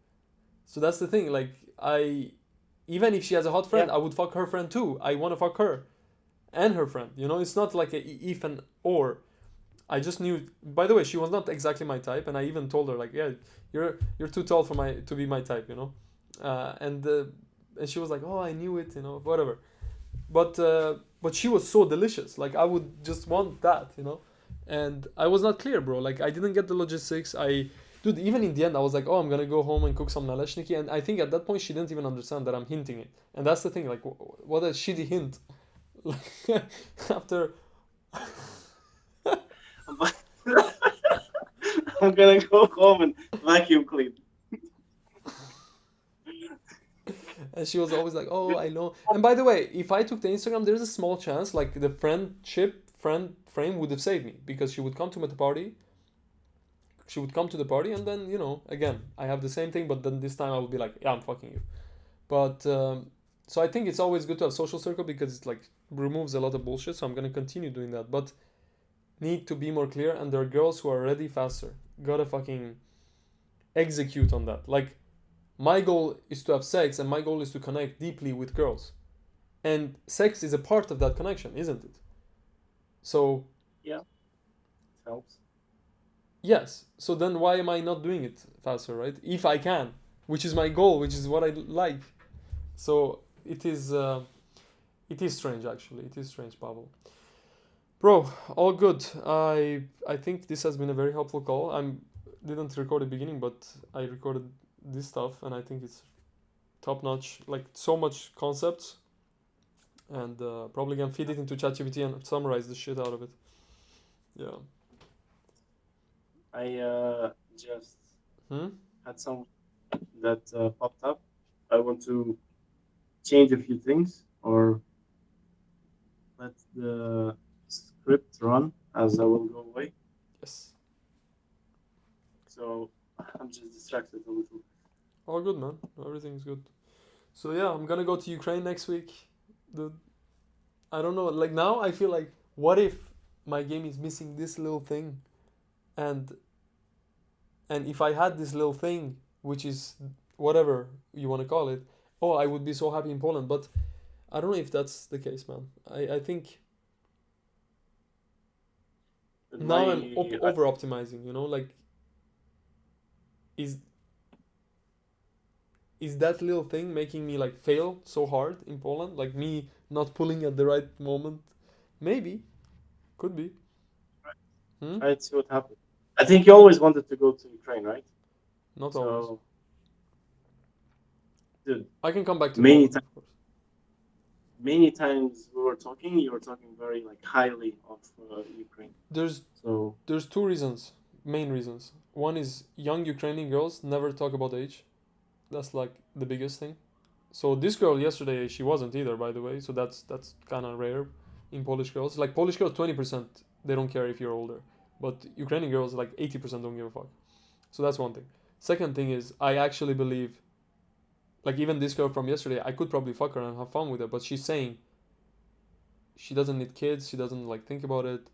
So that's the thing. Like I, even if she has a hot Yeah, friend, I would fuck her friend too. I want to fuck her and her friend. You know, it's not like a if and or. I just knew. By the way, she was not exactly my type, and I even told her like, "Yeah, you're too tall for my to be my type," you know, and she was like, "Oh, I knew it," you know, whatever. But she was so delicious. Like I would just want that, you know, and I was not clear, bro. Like I didn't get the logistics. Dude, even in the end, I was like, "Oh, I'm gonna go home and cook some naleshniki," and I think at that point she didn't even understand that I'm hinting it, and that's the thing. Like, what a shitty hint. Like after I'm gonna go home and vacuum clean. and she was always like, "Oh, I know." And by the way, if I took the Instagram, there's a small chance like the friend frame would have saved me because she would come to me at the party. She would come to the party, and then again, I have the same thing, but then this time I would be like, "Yeah, I'm fucking you." But so I think it's always good to have social circle because it like removes a lot of bullshit. So I'm gonna continue doing that, but need to be more clear. And there are girls who are ready faster. Gotta fucking execute on that. Like my goal is to have sex, and my goal is to connect deeply with girls. And sex is a part of that connection, isn't it? So Yeah, it helps. yes, so then why am I not doing it faster, right? If I can, which is my goal, which is what I like. So it is strange actually. It is strange, Pavel. Bro, all good. I think this has been a very helpful call. I'm didn't record the beginning, but I recorded this stuff, and I think it's top notch. Like so much concepts, and probably can feed it into ChatGPT and summarize the shit out of it. Yeah. I just Hmm. had some that popped up. I want to change a few things or let the script run as I will go away. Yes. So I'm just distracted a little. All good, man. Everything's good. So yeah, I'm gonna go to Ukraine next week. The I don't know. Like now, I feel like what if my game is missing this little thing, and and if I had this little thing, which is whatever you want to call it, oh, I would be so happy in Poland. But I don't know if that's the case, man. I think And now I'm I, over optimizing. You know, like is is that little thing making me like fail so hard in Poland? Like me not pulling at the right moment? Maybe, could be. Hmm? try to see what happens. I think you always wanted to go to Ukraine, right? Not always. So, dude, I can come back to many Poland, times, of course. many times we were talking, you were talking very like highly of Ukraine. There's So, there's two reasons, main reasons. One is young Ukrainian girls never talk about age. That's like the biggest thing. So this girl yesterday, she wasn't either, by the way. So that's kind of rare in Polish girls. Like Polish girls, 20% they don't care if you're older, but Ukrainian girls like 80% don't give a fuck. So that's one thing. Second thing is I actually believe, like even this girl from yesterday, I could probably fuck her and have fun with her, but she's saying she doesn't need kids, she doesn't like think about it,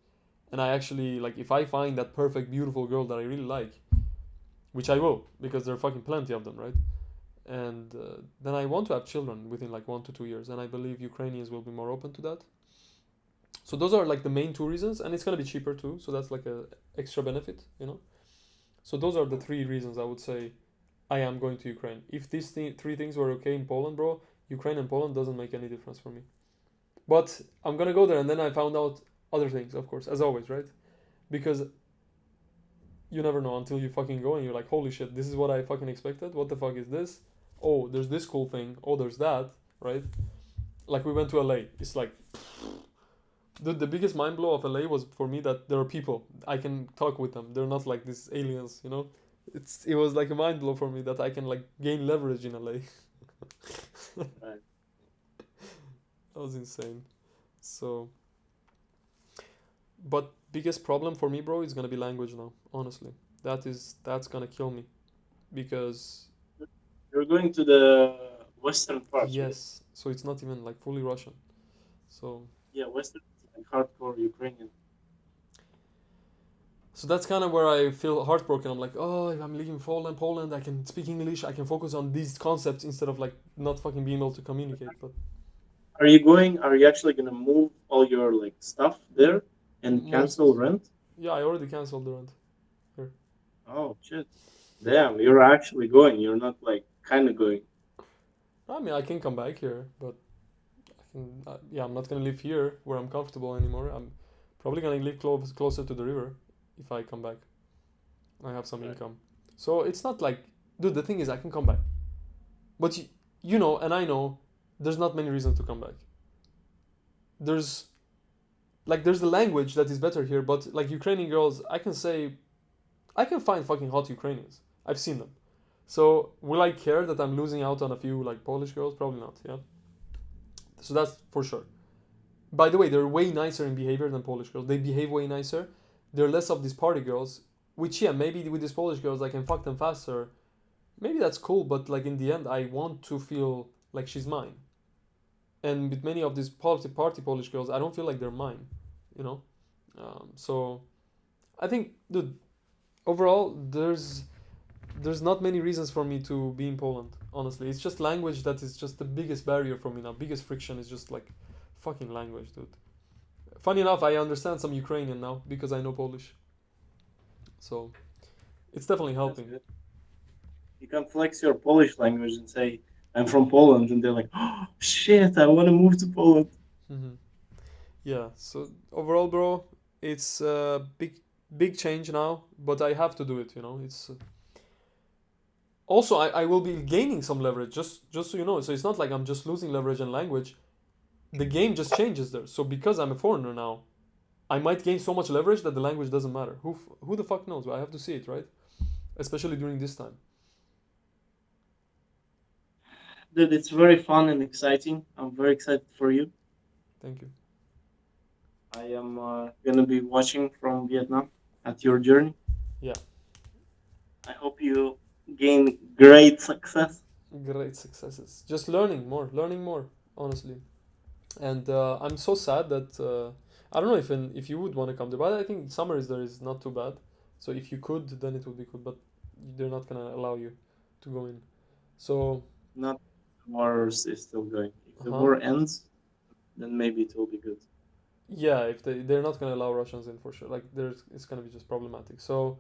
and I actually like if I find that perfect beautiful girl that I really like, which I will because there are fucking plenty of them, right? And then I want to have children within like 1 to 2 years, and I believe Ukrainians will be more open to that. So those are like the main two reasons, and it's gonna be cheaper too, so that's like a extra benefit, you know. So those are the three reasons I would say I am going to Ukraine. If these three things were okay in Poland, bro, Ukraine and Poland doesn't make any difference for me. But I'm gonna go there, and then I found out other things, of course, as always, right? Because you never know until you fucking go and you're like, holy shit, this is what I fucking expected. What the fuck is this? Oh, there's this cool thing. Oh, there's that, right? Like we went to LA. It's like the biggest mind blow of LA was for me that there are people. I can talk with them. They're not like these aliens, you know? It was like a mind blow for me that I can like gain leverage in LA. Right. That was insane. So, but biggest problem for me, bro, is gonna be language now. Honestly, that's gonna kill me because You're going to the western parts, right? yes, so it's not even like fully Russian. So, Yeah, western is like hardcore Ukrainian. so that's kind of where I feel heartbroken. I'm like, oh, if I'm leaving Poland, I can speak English. I can focus on these concepts instead of like not fucking being able to communicate. But Are you going? Are you actually gonna move all your like stuff there and cancel most, rent? yeah, I already canceled the rent here. Oh shit! Damn, you're actually going. You're not like kind of going. I mean, I can come back here, but I can, yeah, I'm not gonna live here where I'm comfortable anymore. I'm probably gonna live closer to the river if I come back. I have some Right. income, so it's not like, dude. The thing is, I can come back, but you know, and I know, there's not many reasons to come back. There's there's the language that is better here, but like Ukrainian girls, I can say I can find fucking hot Ukrainians. I've seen them. So will I care that I'm losing out on a few like Polish girls? Probably not. Yeah. So that's for sure. By the way, they're way nicer in behavior than Polish girls. They behave way nicer. They're less of these party girls. Which yeah, maybe with these Polish girls I can fuck them faster. Maybe that's cool, but like in the end, I want to feel like she's mine. And with many of these party Polish girls, I don't feel like they're mine. You know. So I think, dude, overall, there's not many reasons for me to be in Poland. Honestly, it's just language that is just the biggest barrier for me now. Biggest friction is just like fucking language, dude. Funny enough, I understand some Ukrainian now because I know Polish, so it's definitely That's helping. good. You can flex your Polish language and say, "I'm from Poland," and they're like, "Oh shit! I want to move to Poland." Hmm. Yeah. So overall, bro, it's a big change now, but I have to do it. You know, it's also I will be gaining some leverage. Just so you know, so it's not like I'm just losing leverage and language. The game just changes there. So because I'm a foreigner now, I might gain so much leverage that the language doesn't matter. Who the fuck knows? I have to see it, right? Especially during this time. Dude, it's very fun and exciting. I'm very excited for you. Thank you. I am gonna be watching from Vietnam at your journey. Yeah, I hope you gain great success. great successes. Just learning more, honestly. And I'm so sad that I don't know if you would want to come there, but I think summer is there is not too bad. So if you could, then it would be good. But they're not gonna allow you to go in. So, Not war is still going. If the huh? war ends, then maybe it will be good. Yeah, if they're not gonna allow Russians in for sure. Like there's it's gonna be just problematic. So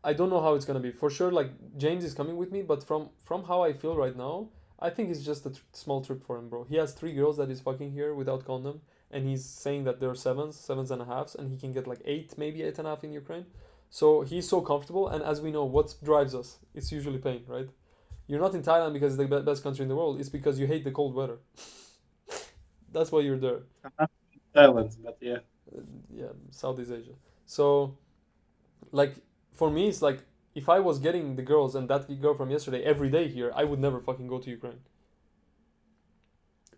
I don't know how it's gonna be. For sure, like James is coming with me, but from how I feel right now, I think it's just a small trip for him, bro. He has three girls that he's fucking here without condom, and he's saying that they're sevens and a halves, and he can get like eight, maybe eight and a half in Ukraine. So he's so comfortable, and as we know, what drives us? It's usually pain, right? You're not in Thailand because it's the best country in the world. It's because you hate the cold weather. That's why you're there. I'm not silent, but yeah. Yeah, Southeast Asia. So like for me it's like if I was getting the girls and that girl from yesterday every day here, I would never fucking go to Ukraine.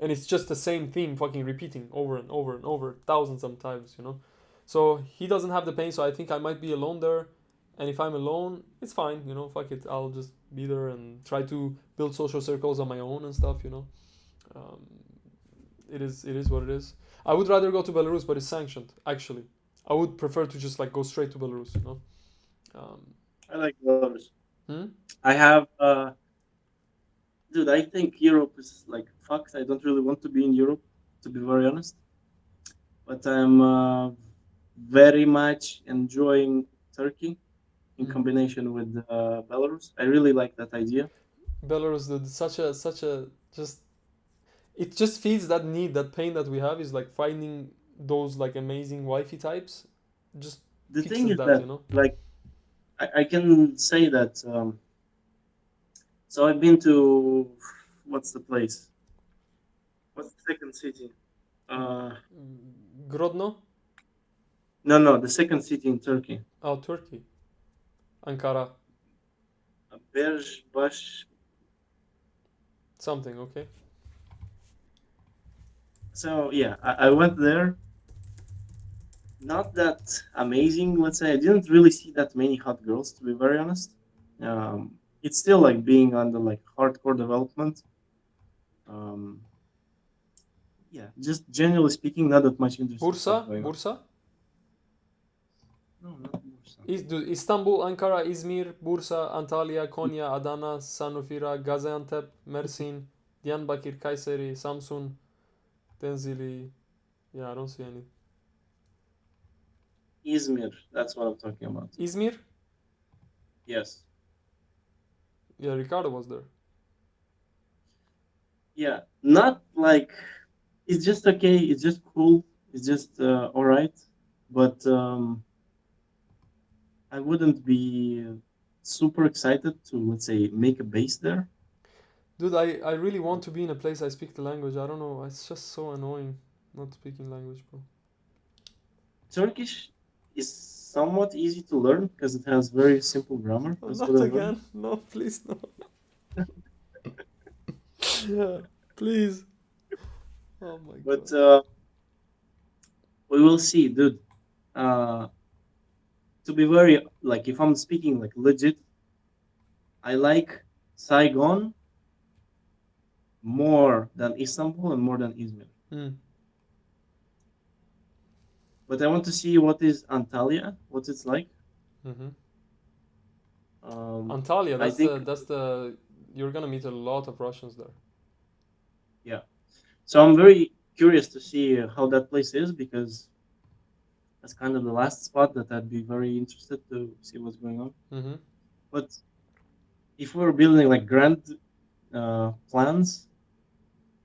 And it's just the same theme fucking repeating over and over and over thousands of times, you know. So he doesn't have the pain, so I think I might be alone there. And if I'm alone, it's fine, you know. Fuck it, I'll just be there and try to build social circles on my own and stuff, you know. Um, it is what it is. I would rather go to Belarus, but it's sanctioned. Actually, I would prefer to just like go straight to Belarus, you know. Um, I like Belarus. hmm? I have, dude. I think Europe is like fucked. I don't really want to be in Europe, to be very honest. But I'm very much enjoying Turkey in Hmm. combination with Belarus. I really like that idea. Belarus, dude, such a just. it just feeds that need, that pain that we have is like finding those like amazing wifey types. Just The thing fixes is that, that, you know. like, I can say that. So I've been to, what's the place? What's the second city? Uh, Grodno. no, no, the second city in Turkey. Oh, Turkey. Ankara. Berjbaş. Something, okay. So yeah, I went there. Not that amazing, let's say. I didn't really see that many hot girls, to be very honest. It's still like being under like hardcore development. Um, yeah, just generally speaking, not that much interesting stuff Bursa. going on. Bursa. No, not Bursa. İstanbul, Ankara, İzmir, Bursa, Antalya, Konya, Adana, Sanufira, Gaziantep, Mersin, Diyarbakır, Kayseri, Samsun, Denzili. Yeah, I don't see any. Izmir, that's what I'm talking about. İzmir. Yes. Yeah, Ricardo was there. Yeah, not like it's just okay. It's just cool. It's just all right. But I wouldn't be super excited to, let's say, make a base there. Dude, I really want to be in a place I speak the language. I don't know. It's just so annoying not speaking language, bro. Turkish is somewhat easy to learn because it has very simple grammar. Oh, That's what not I learned. again. No, please, no. Yeah, please. Oh my god. But we will see, dude. Uh, to be very like, if I'm speaking like legit, I like Saigon more than Istanbul and more than Izmir. Hmm. But I want to see what is Antalya, what it's like. Mm-hmm. Um, Antalya. I That's think, the. You're gonna meet a lot of Russians there. yeah. So I'm very curious to see how that place is because that's kind of the last spot that I'd be very interested to see what's going on. Mm-hmm. But if we were building like grand plans,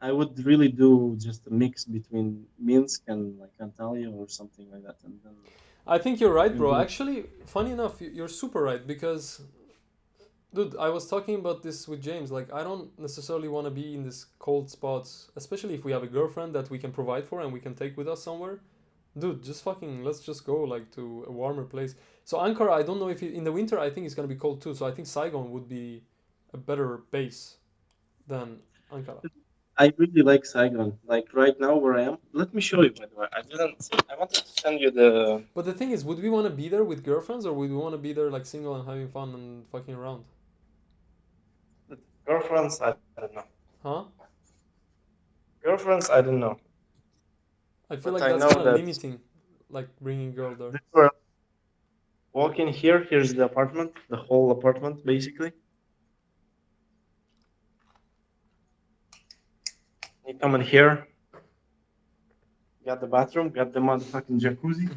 I would really do just a mix between Minsk and like Antalya or something like that, and then I think you're right, maybe bro. like Actually, funny enough, you're super right because, dude, I was talking about this with James. Like, I don't necessarily want to be in this cold spots, especially if we have a girlfriend that we can provide for and we can take with us somewhere. Dude, just fucking let's just go like to a warmer place. So Ankara, I don't know if in the winter I think it's gonna be cold too. So I think Saigon would be a better base than Ankara. I really like Saigon. Like right now where I am. Let me show you by the way. I didn't. I wanted to send you the But the thing is, would we want to be there with girlfriends or would we want to be there like single and having fun and fucking around? girlfriends. I don't know. Huh? Girlfriends. I don't know. I feel But like I that's know kind of that limiting, like bringing girl there. this where walk in here. Here's the apartment. The whole apartment basically. You come in here. Got the bathroom. Got the motherfucking jacuzzi.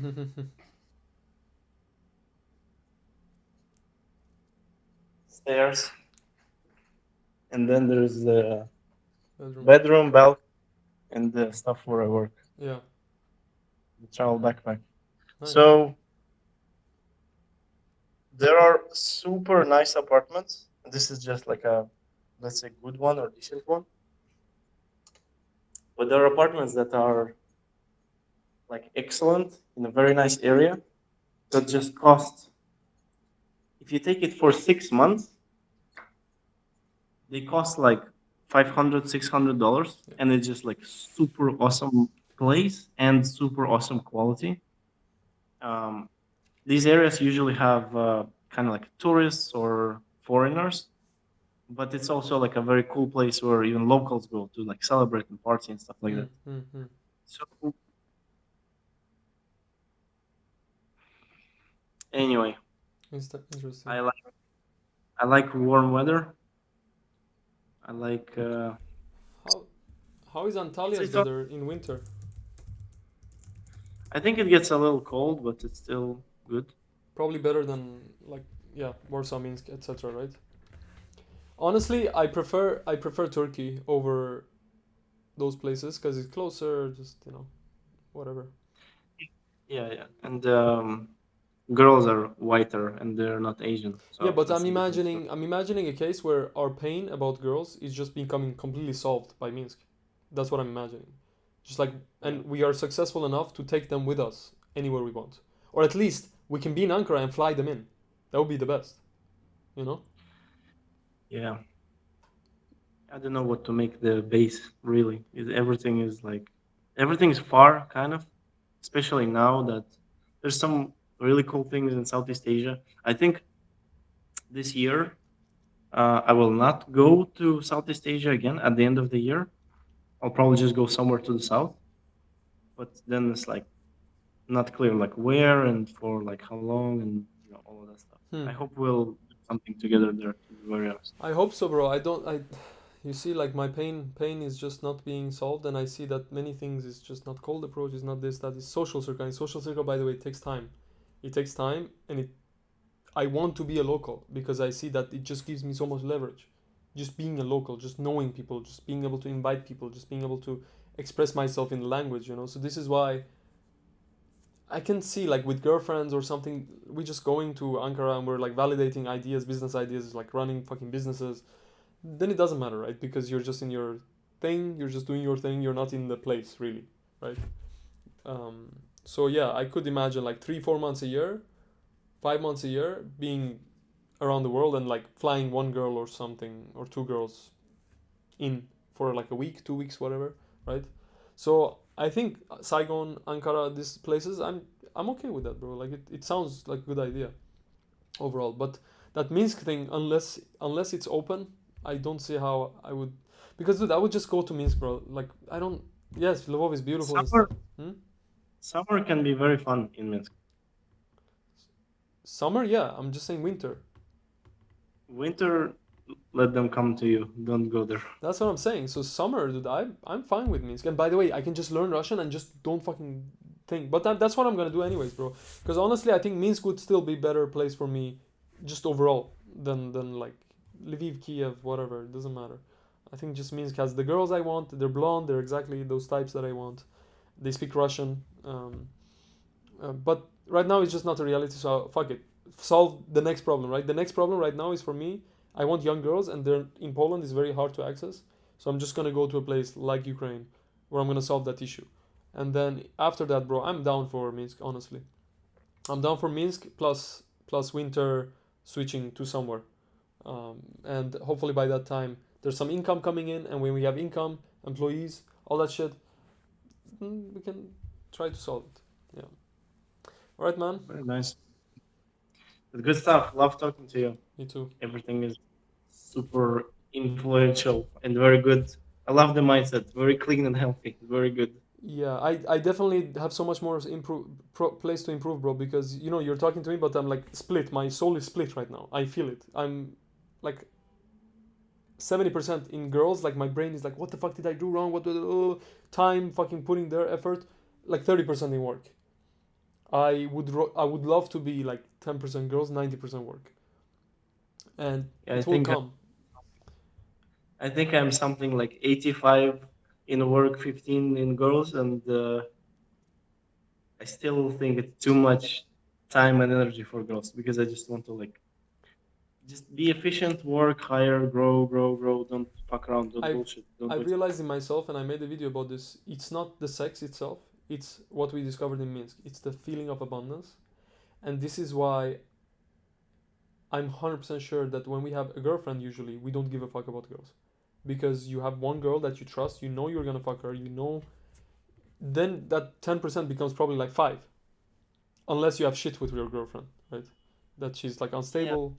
Stairs. And then there's the Bedroom. bedroom, balcony, and the stuff where I work. Yeah. The travel backpack. Nice. So there are super nice apartments. This is just like a, let's say, good one or decent one. But there are apartments that are like excellent in a very nice area that just cost, if you take it for 6 months, they cost like $500, $600, Yeah. and it's just like super awesome place and super awesome quality. Um, these areas usually have kind of like tourists or foreigners, but it's also like a very cool place where even locals go to like celebrate and party and stuff like Mm, that. mm, mm. So anyway, Interesting. I like I like warm weather. I like How how is it's Antalya's it's. weather in winter? I think it gets a little cold, but it's still good. Probably better than like yeah, Warsaw, Minsk, etc. Right? Honestly, I prefer Turkey over those places because it's closer. Just whatever. Yeah, yeah. And girls are whiter and they're not Asian, Yeah, so but that's a different story. I'm imagining a case where our pain about girls is just becoming completely solved by Minsk. That's what I'm imagining. Just like, Yeah, and we are successful enough to take them with us anywhere we want, or at least we can be in Ankara and fly them in. That would be the best, you know. yeah. I don't know what to make the base really. Everything is like everything is far, kind of, especially now that there's some really cool things in Southeast Asia. I think this year I will not go to Southeast Asia again at the end of the year. I'll probably just go somewhere to the south, but then it's like not clear like where and for like how long and all of that stuff. Hmm. I hope we'll do something together there. To be very honest. I hope so, bro. I don't. I. You see, like my pain is just not being solved, and I see that many things is just not cold approach. Is not this. That is social circle. And social circle, by the way, it takes time. It takes time, and it I want to be a local because I see that it just gives me so much leverage. Just being a local, just knowing people, just being able to invite people, just being able to express myself in language, So this is why I can see like with girlfriends or something, we just going to Ankara and we're like validating ideas, business ideas, like running fucking businesses. Then it doesn't matter, right? Because you're just in your thing, you're just doing your thing, you're not in the place really, right? So yeah, I could imagine like 3, 4 months a year, 5 months a year being around the world and like flying one girl or something or two girls in for like a week, 2 weeks, whatever, right? So I think Saigon, Ankara, these places, I'm okay with that, bro. Like it sounds like a good idea overall. But that Minsk thing, unless it's open, I don't see how I would, because dude, I would just go to Minsk, bro. Like I don't. Yes, Lvov is beautiful and Summer, stuff. Hmm? summer can be very fun in Minsk. Summer, yeah. I'm just saying winter. Winter, let them come to you. Don't go there. That's what I'm saying. So summer, dude, I'm fine with Minsk. And by the way, I can just learn Russian and just don't fucking think. But that's what I'm gonna do anyways, bro. Because honestly, I think Minsk would still be better place for me, just overall than like Lviv, Kiev, whatever. It doesn't matter. I think just Minsk has the girls I want. They're blonde. They're exactly those types that I want. They speak Russian. But right now it's just not a reality. So fuck it. Solve the next problem, right? The next problem right now is for me. I want young girls, and they're in Poland is very hard to access. So I'm just gonna go to a place like Ukraine, where I'm gonna solve that issue. And then after that, bro, I'm down for Minsk. Honestly, I'm down for Minsk plus winter switching to somewhere. And hopefully by that time there's some income coming in, and when we have income, employees, all that shit, we can try to solve it. Yeah. All right, man. Very nice. But good stuff. Love talking to you. You too. Everything is super influential and very good. I love the mindset. Very clean and healthy. Very good. Yeah, I definitely have so much more place to improve, bro. Because you're talking to me, but I'm like split. My soul is split right now. I feel it. I'm like 70% in girls. Like my brain is like, what the fuck did I do wrong? What time fucking putting their effort? Like 30% in work. I would love to be like 10% girls, 90% work, and Yeah, it will come. I think I'm something like 85 in work, 15 in girls, and I still think it's too much time and energy for girls because I just want to like just be efficient, work, hire, grow, grow, grow. Don't fuck around. Don't I've bullshit. Don't I've waste time. realized in myself, and I made a video about this. It's not the sex itself; it's what we discovered in Minsk. It's the feeling of abundance, and this is why I'm 100% sure that when we have a girlfriend, usually we don't give a fuck about girls, because you have one girl that you trust. You know you're gonna fuck her. You know, then that 10% becomes probably like five, unless you have shit with your girlfriend, right? That she's like Yeah, unstable,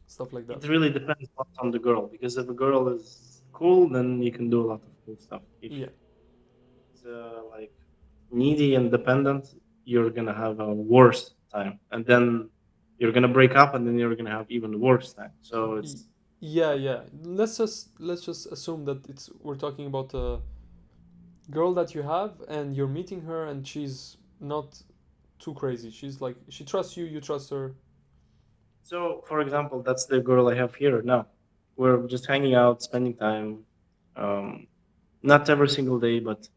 stuff like that. it really depends a lot on the girl because if a girl is cool, then you can do a lot of cool stuff. If Yeah, she's like needy and dependent, you're gonna have a worse time, and then you're gonna break up, and then you're gonna have even worse time. So Y- it's yeah, yeah. Let's just assume that it's we're talking about a girl that you have, and you're meeting her, and she's not too crazy. She's like she trusts you, you trust her. so. For example, that's the girl I have here now. We're just hanging out, spending time. Um, Not every single day, but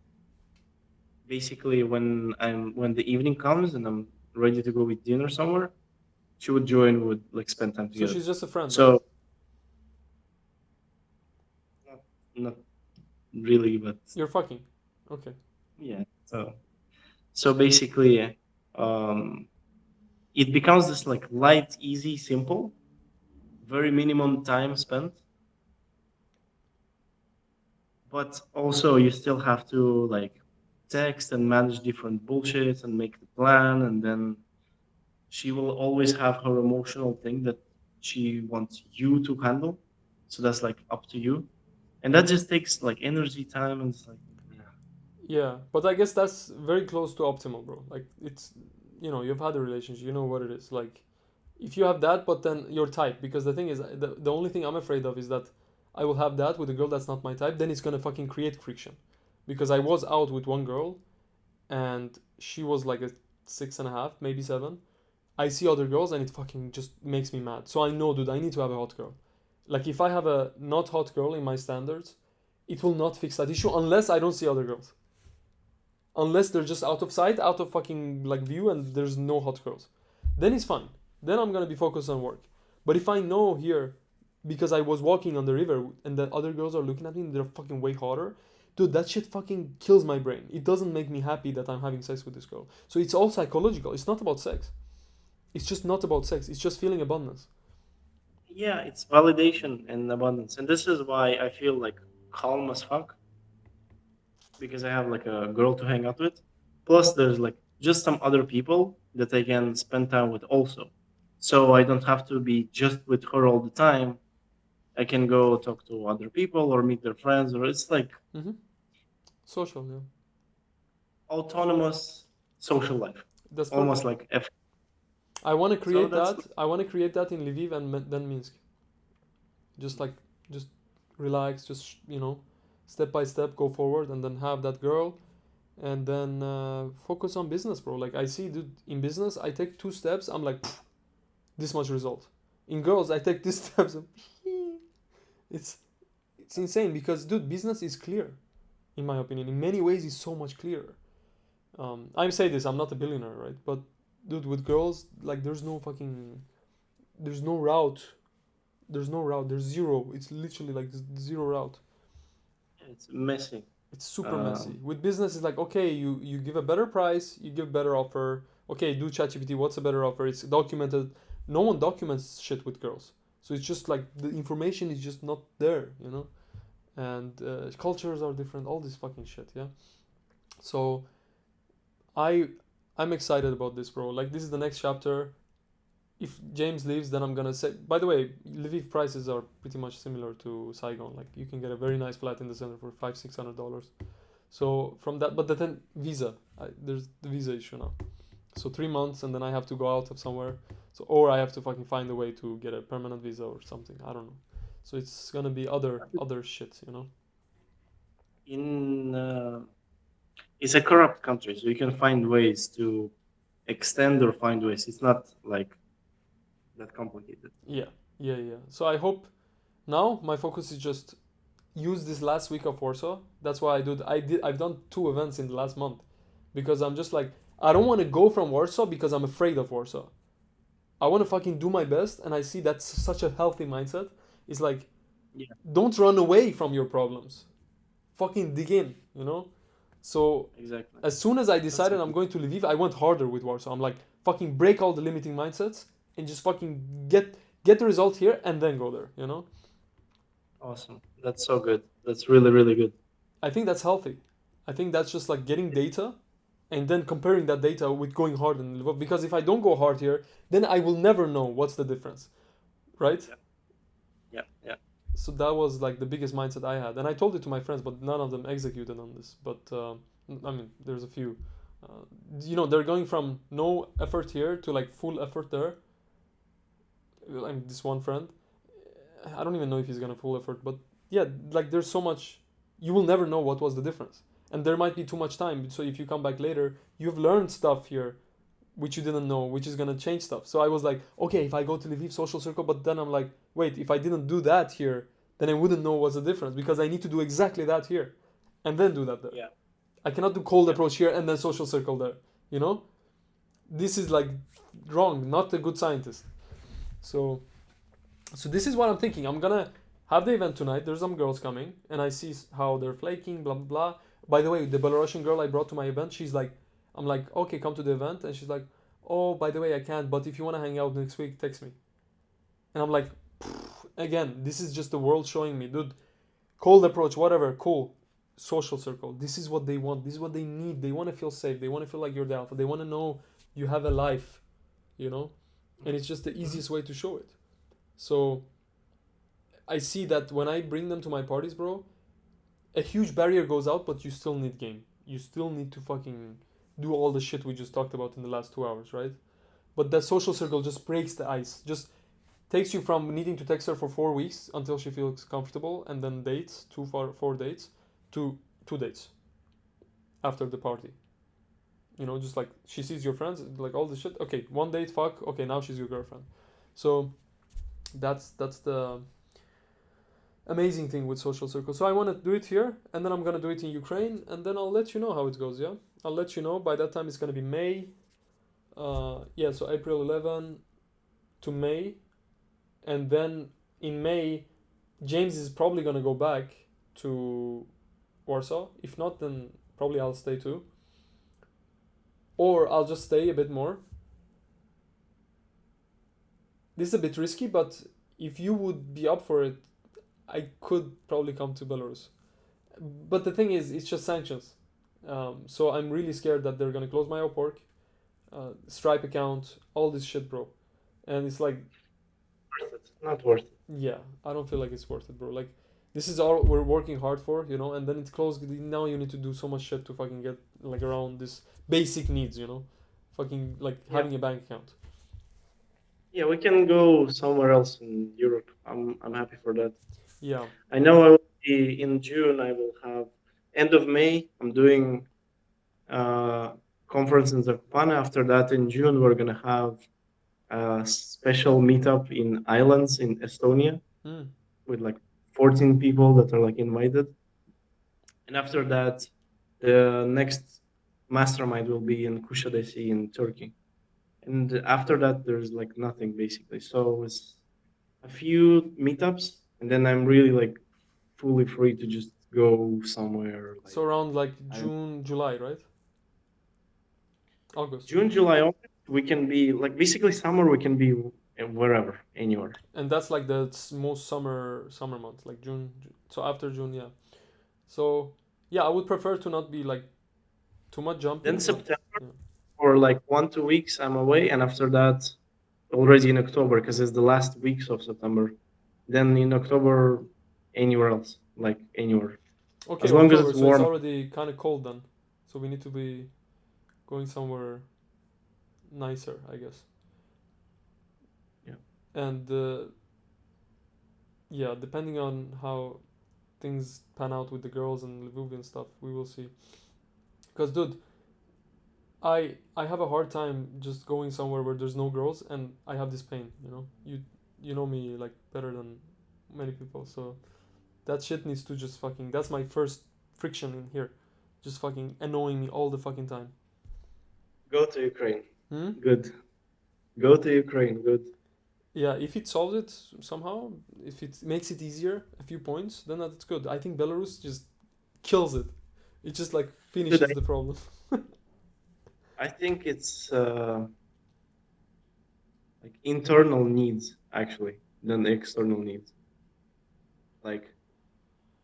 basically when the evening comes and I'm ready to go with dinner somewhere, she would join. We would like spend time So together. she's just a friend, right? So not really, but You're fucking. Okay. yeah. So basically, um, it becomes this like light, easy, simple, very minimum time spent, but also you still have to like text and manage different bullshits and make the plan, and then she will always have her emotional thing that she wants you to handle. So that's like up to you, and that just takes like energy, time, and it's like yeah, Yeah, but I guess that's very close to optimal, bro. Like it's, you've had a relationship, you know what it is. Like if you have that, but then your type, because the thing is, the only thing I'm afraid of is that I will have that with a girl that's not my type. Then it's gonna fucking create friction, because I was out with one girl and she was like a 6.5, maybe 7. I see other girls and it fucking just makes me mad. So I know, dude, I need to have a hot girl. Like if I have a not hot girl in my standards, it will not fix that issue unless I don't see other girls, unless they're just out of sight, out of fucking like view, and there's no hot girls. Then it's fine. Then I'm gonna be focused on work. But if I know here, because I was walking on the river and the other girls are looking at me and they're fucking way hotter, dude, that shit fucking kills my brain. It doesn't make me happy that I'm having sex with this girl. So it's all psychological. It's not about sex. It's just not about sex. It's just feeling abundance. yeah, it's validation and abundance, and this is why I feel like calm as fuck because I have like a girl to hang out with. Plus, there's like just some other people that I can spend time with also. So I don't have to be just with her all the time. I can go talk to other people or meet their friends, or it's like Mm-hmm. Social, yeah. autonomous social life, That's almost perfect. like F. I want to So create that's that. I want to create that in Lviv and then Minsk. Just like, just relax, just, step by step go forward and then have that girl and then focus on business, bro. Like I see, dude, in business, I take 2 steps, I'm like, this much result. In girls, I take these steps. it's it's insane because, dude, business is clear, in my opinion. In many ways, it's so much clearer. I'm saying this, I'm not a billionaire, right? But dude, with girls, like, there's no route. There's no route. There's zero. It's literally like zero route. it's messy. It's super Um, messy. With business, it's like, okay, you give a better price, you give better offer. Okay, do ChatGPT. What's a better offer? It's documented. No one documents shit with girls, so it's just like the information is just not there, And cultures are different. All this fucking shit, yeah. So I I'm excited about this, bro. Like this is the next chapter. If James leaves, then I'm gonna say. By the way, Lviv prices are pretty much similar to Saigon. Like you can get a very nice flat in the center for $500-600. So from that, but then visa, there's the visa issue now. So 3 months, and then I have to go out of somewhere. So or I have to fucking find a way to get a permanent visa or something. I don't know. So it's gonna be other shit. in it's a corrupt country, so you can find ways to extend or find ways. It's not like that complicated. Yeah, yeah, yeah. So I hope now my focus is just use this last week of Warsaw. That's why I've done 2 events in the last month because I'm just like I don't want to go from Warsaw because I'm afraid of Warsaw. I want to fucking do my best, and I see that's such a healthy mindset. It's like Yeah, don't run away from your problems. Fucking dig in. So exactly. as soon as I That's a decided I'm good, going to Lviv, I went harder with Warsaw. I'm like fucking break all the limiting mindsets and just fucking get the result here and then go there. awesome. That's so good. That's really, really good. I think that's healthy. I think that's just like getting data and then comparing that data with going hard in Lvov. Because if I don't go hard here, then I will never know what's the difference, right? Yeah, yeah, yeah. So that was like the biggest mindset I had, and I told it to my friends, but none of them executed on this. But I mean, there's a few. They're going from no effort here to like full effort there. I mean, this one friend, I don't even know if he's gonna full effort, but yeah, like there's so much. You will never know what was the difference, and there might be too much time. So if you come back later, you've learned stuff here which you didn't know, which is gonna change stuff. So I was like, okay, if I go to Lviv social circle, but then I'm like, wait, if I didn't do that here, then I wouldn't know what's the difference because I need to do exactly that here. and then do that there. Yeah. I cannot do cold Yeah. approach here and then social circle there. You know, this is like wrong. Not a good scientist. So this is what I'm thinking. I'm gonna have the event tonight. There's some girls coming, and I see how they're flaking. Blah blah blah. By the way, the Belarusian girl I brought to my event, she's like, I'm like, okay, come to the event, and she's like, oh, by the way, I can't. But if you wanna hang out next week, text me. And I'm like, again, this is just the world showing me, dude. Cold approach, whatever, cool. Social circle. This is what they want. This is what they need. They want to feel safe. They want to feel like you're the alpha. They want to know you have a life, you know? And it's just the Mhm. easiest way to show it. So I see that when I bring them to my parties, bro, a huge barrier goes out, but you still need game. You still need to fucking do all the shit we just talked about in the last 2 hours, right? But that social circle just breaks the ice. Just takes you from needing to text her for 4 weeks until she feels comfortable, and then dates, 4 dates, to 2 dates after the party. You know, just like she sees your friends, like all the shit. Okay, 1 date, fuck. Okay, now she's your girlfriend. So that's the amazing thing with social circles. So I want to do it here, and then I'm gonna do it in Ukraine, and then I'll let you know how it goes. Yeah, I'll let you know. By that time, it's gonna be May. Yeah, so April 11 to May, and then in May, James is probably gonna go back to Warsaw. If not, then probably I'll stay too, or I'll just stay a bit more. This is a bit risky, but if you would be up for it, I could probably come to Belarus. But the thing is, it's just sanctions. So I'm really scared that they're gonna close my Upwork, Stripe account, all this shit, bro. And it's like, Worth it. Not worth it. yeah, I don't feel like it's worth it, bro. Like, this is all we're working hard for, you know, and then it's closed. Now you need to do so much shit to fucking get like around this basic needs, you know, fucking like Yeah. having a bank account. Yeah, we can go somewhere else in Europe. I'm happy for that. Yeah. I know I will be in June. I will have end of May. I'm doing uh conference in Zakopane. After that, in June, we're gonna have a special meetup in islands in Estonia Mm. with like 14 people that are like invited. And after that, the next mastermind will be in Kuşadası in Turkey. And after that, there's like nothing basically. So it's a few meetups, and then I'm really like fully free to just go somewhere So like around like I don't June, July, right? August. June, July, August. We can be like basically summer. We can be wherever, anywhere. And that's like the most summer month, like June. So after June, yeah. So yeah, I would prefer to not be like too much Then jumping, but September yeah. for like 1 2 weeks I'm away, and after that already in October because it's the last weeks of September. Then in October, anywhere else, like anywhere, Okay, as long as October. it's So it's warm. already kind of cold then. So we need to be going somewhere nicer, I guess. Yeah. And yeah, depending on how things pan out with the girls and Lviv and stuff, we will see. Because, dude, I have a hard time just going somewhere where there's no girls, and I have this pain. You know, you know me like better than many people, so that shit needs to just fucking. That's my first friction in here, just fucking annoying me all the fucking time. Go to Ukraine. Hmm. Good. Go to Ukraine. Good. Yeah, if it solves it somehow, if it makes it easier, a few points, then that's good. I think Belarus just kills it. It just like Dude, finishes the problem. I think it's like internal needs actually than external needs. Like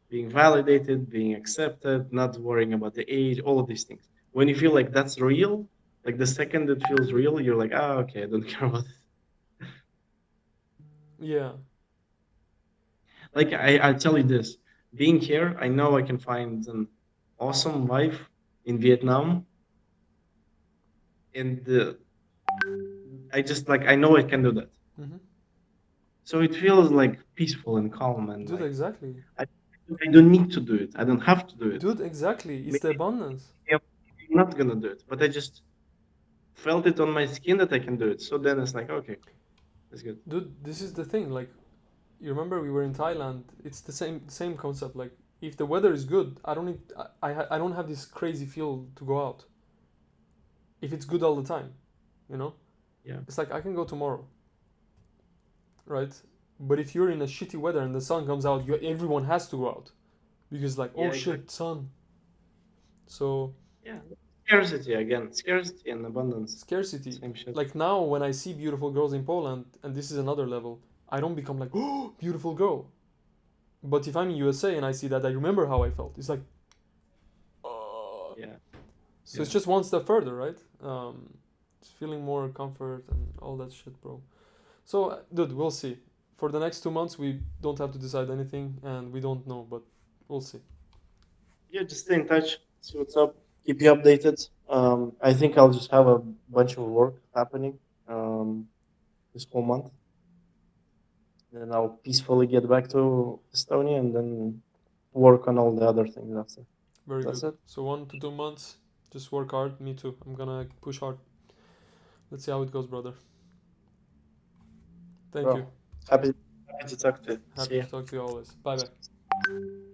being validated, being accepted, not worrying about the age, all of these things. When you feel like that's real, like the second it feels real, you're like, ah, okay, I don't care about it. Yeah. Like I tell you this, being here, I know I can find an awesome life in Vietnam, and I just like I know I can do that. Mm-hmm. So it feels like peaceful and calm, and Dude, like exactly. I, I don't need to do it. I don't have to do it. Dude, exactly. It's Maybe the abundance. I'm not gonna do it, but I just felt it on my skin that I can do it. So then it's like, okay, cool. That's Dude, this is the thing. Like, you remember we were in Thailand? It's the same concept. Like, If the weather is good, I don't need. I don't have this crazy feel to go out. If it's good all the time, you know, Yeah. it's like I can go tomorrow, right? But if you're in a shitty weather and the sun comes out, everyone has to go out because like, oh Yeah, exactly. shit, sun. So Yeah. Scarcity again. Scarcity and abundance. scarcity. Same shit. Like now, when I see beautiful girls in Poland, and this is another level, I don't become like, oh, beautiful girl. But if I'm in USA and I see that, I remember how I felt. It's like, uh, Yeah. so Yeah. it's just one step further, right? Just feeling more comfort and all that shit, bro. So, dude, we'll see. For the next 2 months, we don't have to decide anything, and we don't know, but we'll see. Yeah, just stay in touch. See what's up. Keep you updated. I think I'll just have a bunch of work happening this whole month. Then I'll peacefully get back to Estonia and then work on all the other things after. Very That's good. it, So 1 to 2 months, just work hard. Me too. I'm gonna push hard. Let's see how it goes, brother. Thank you. bro. Happy to talk to you. See Happy ya. to talk to you always. Bye bye.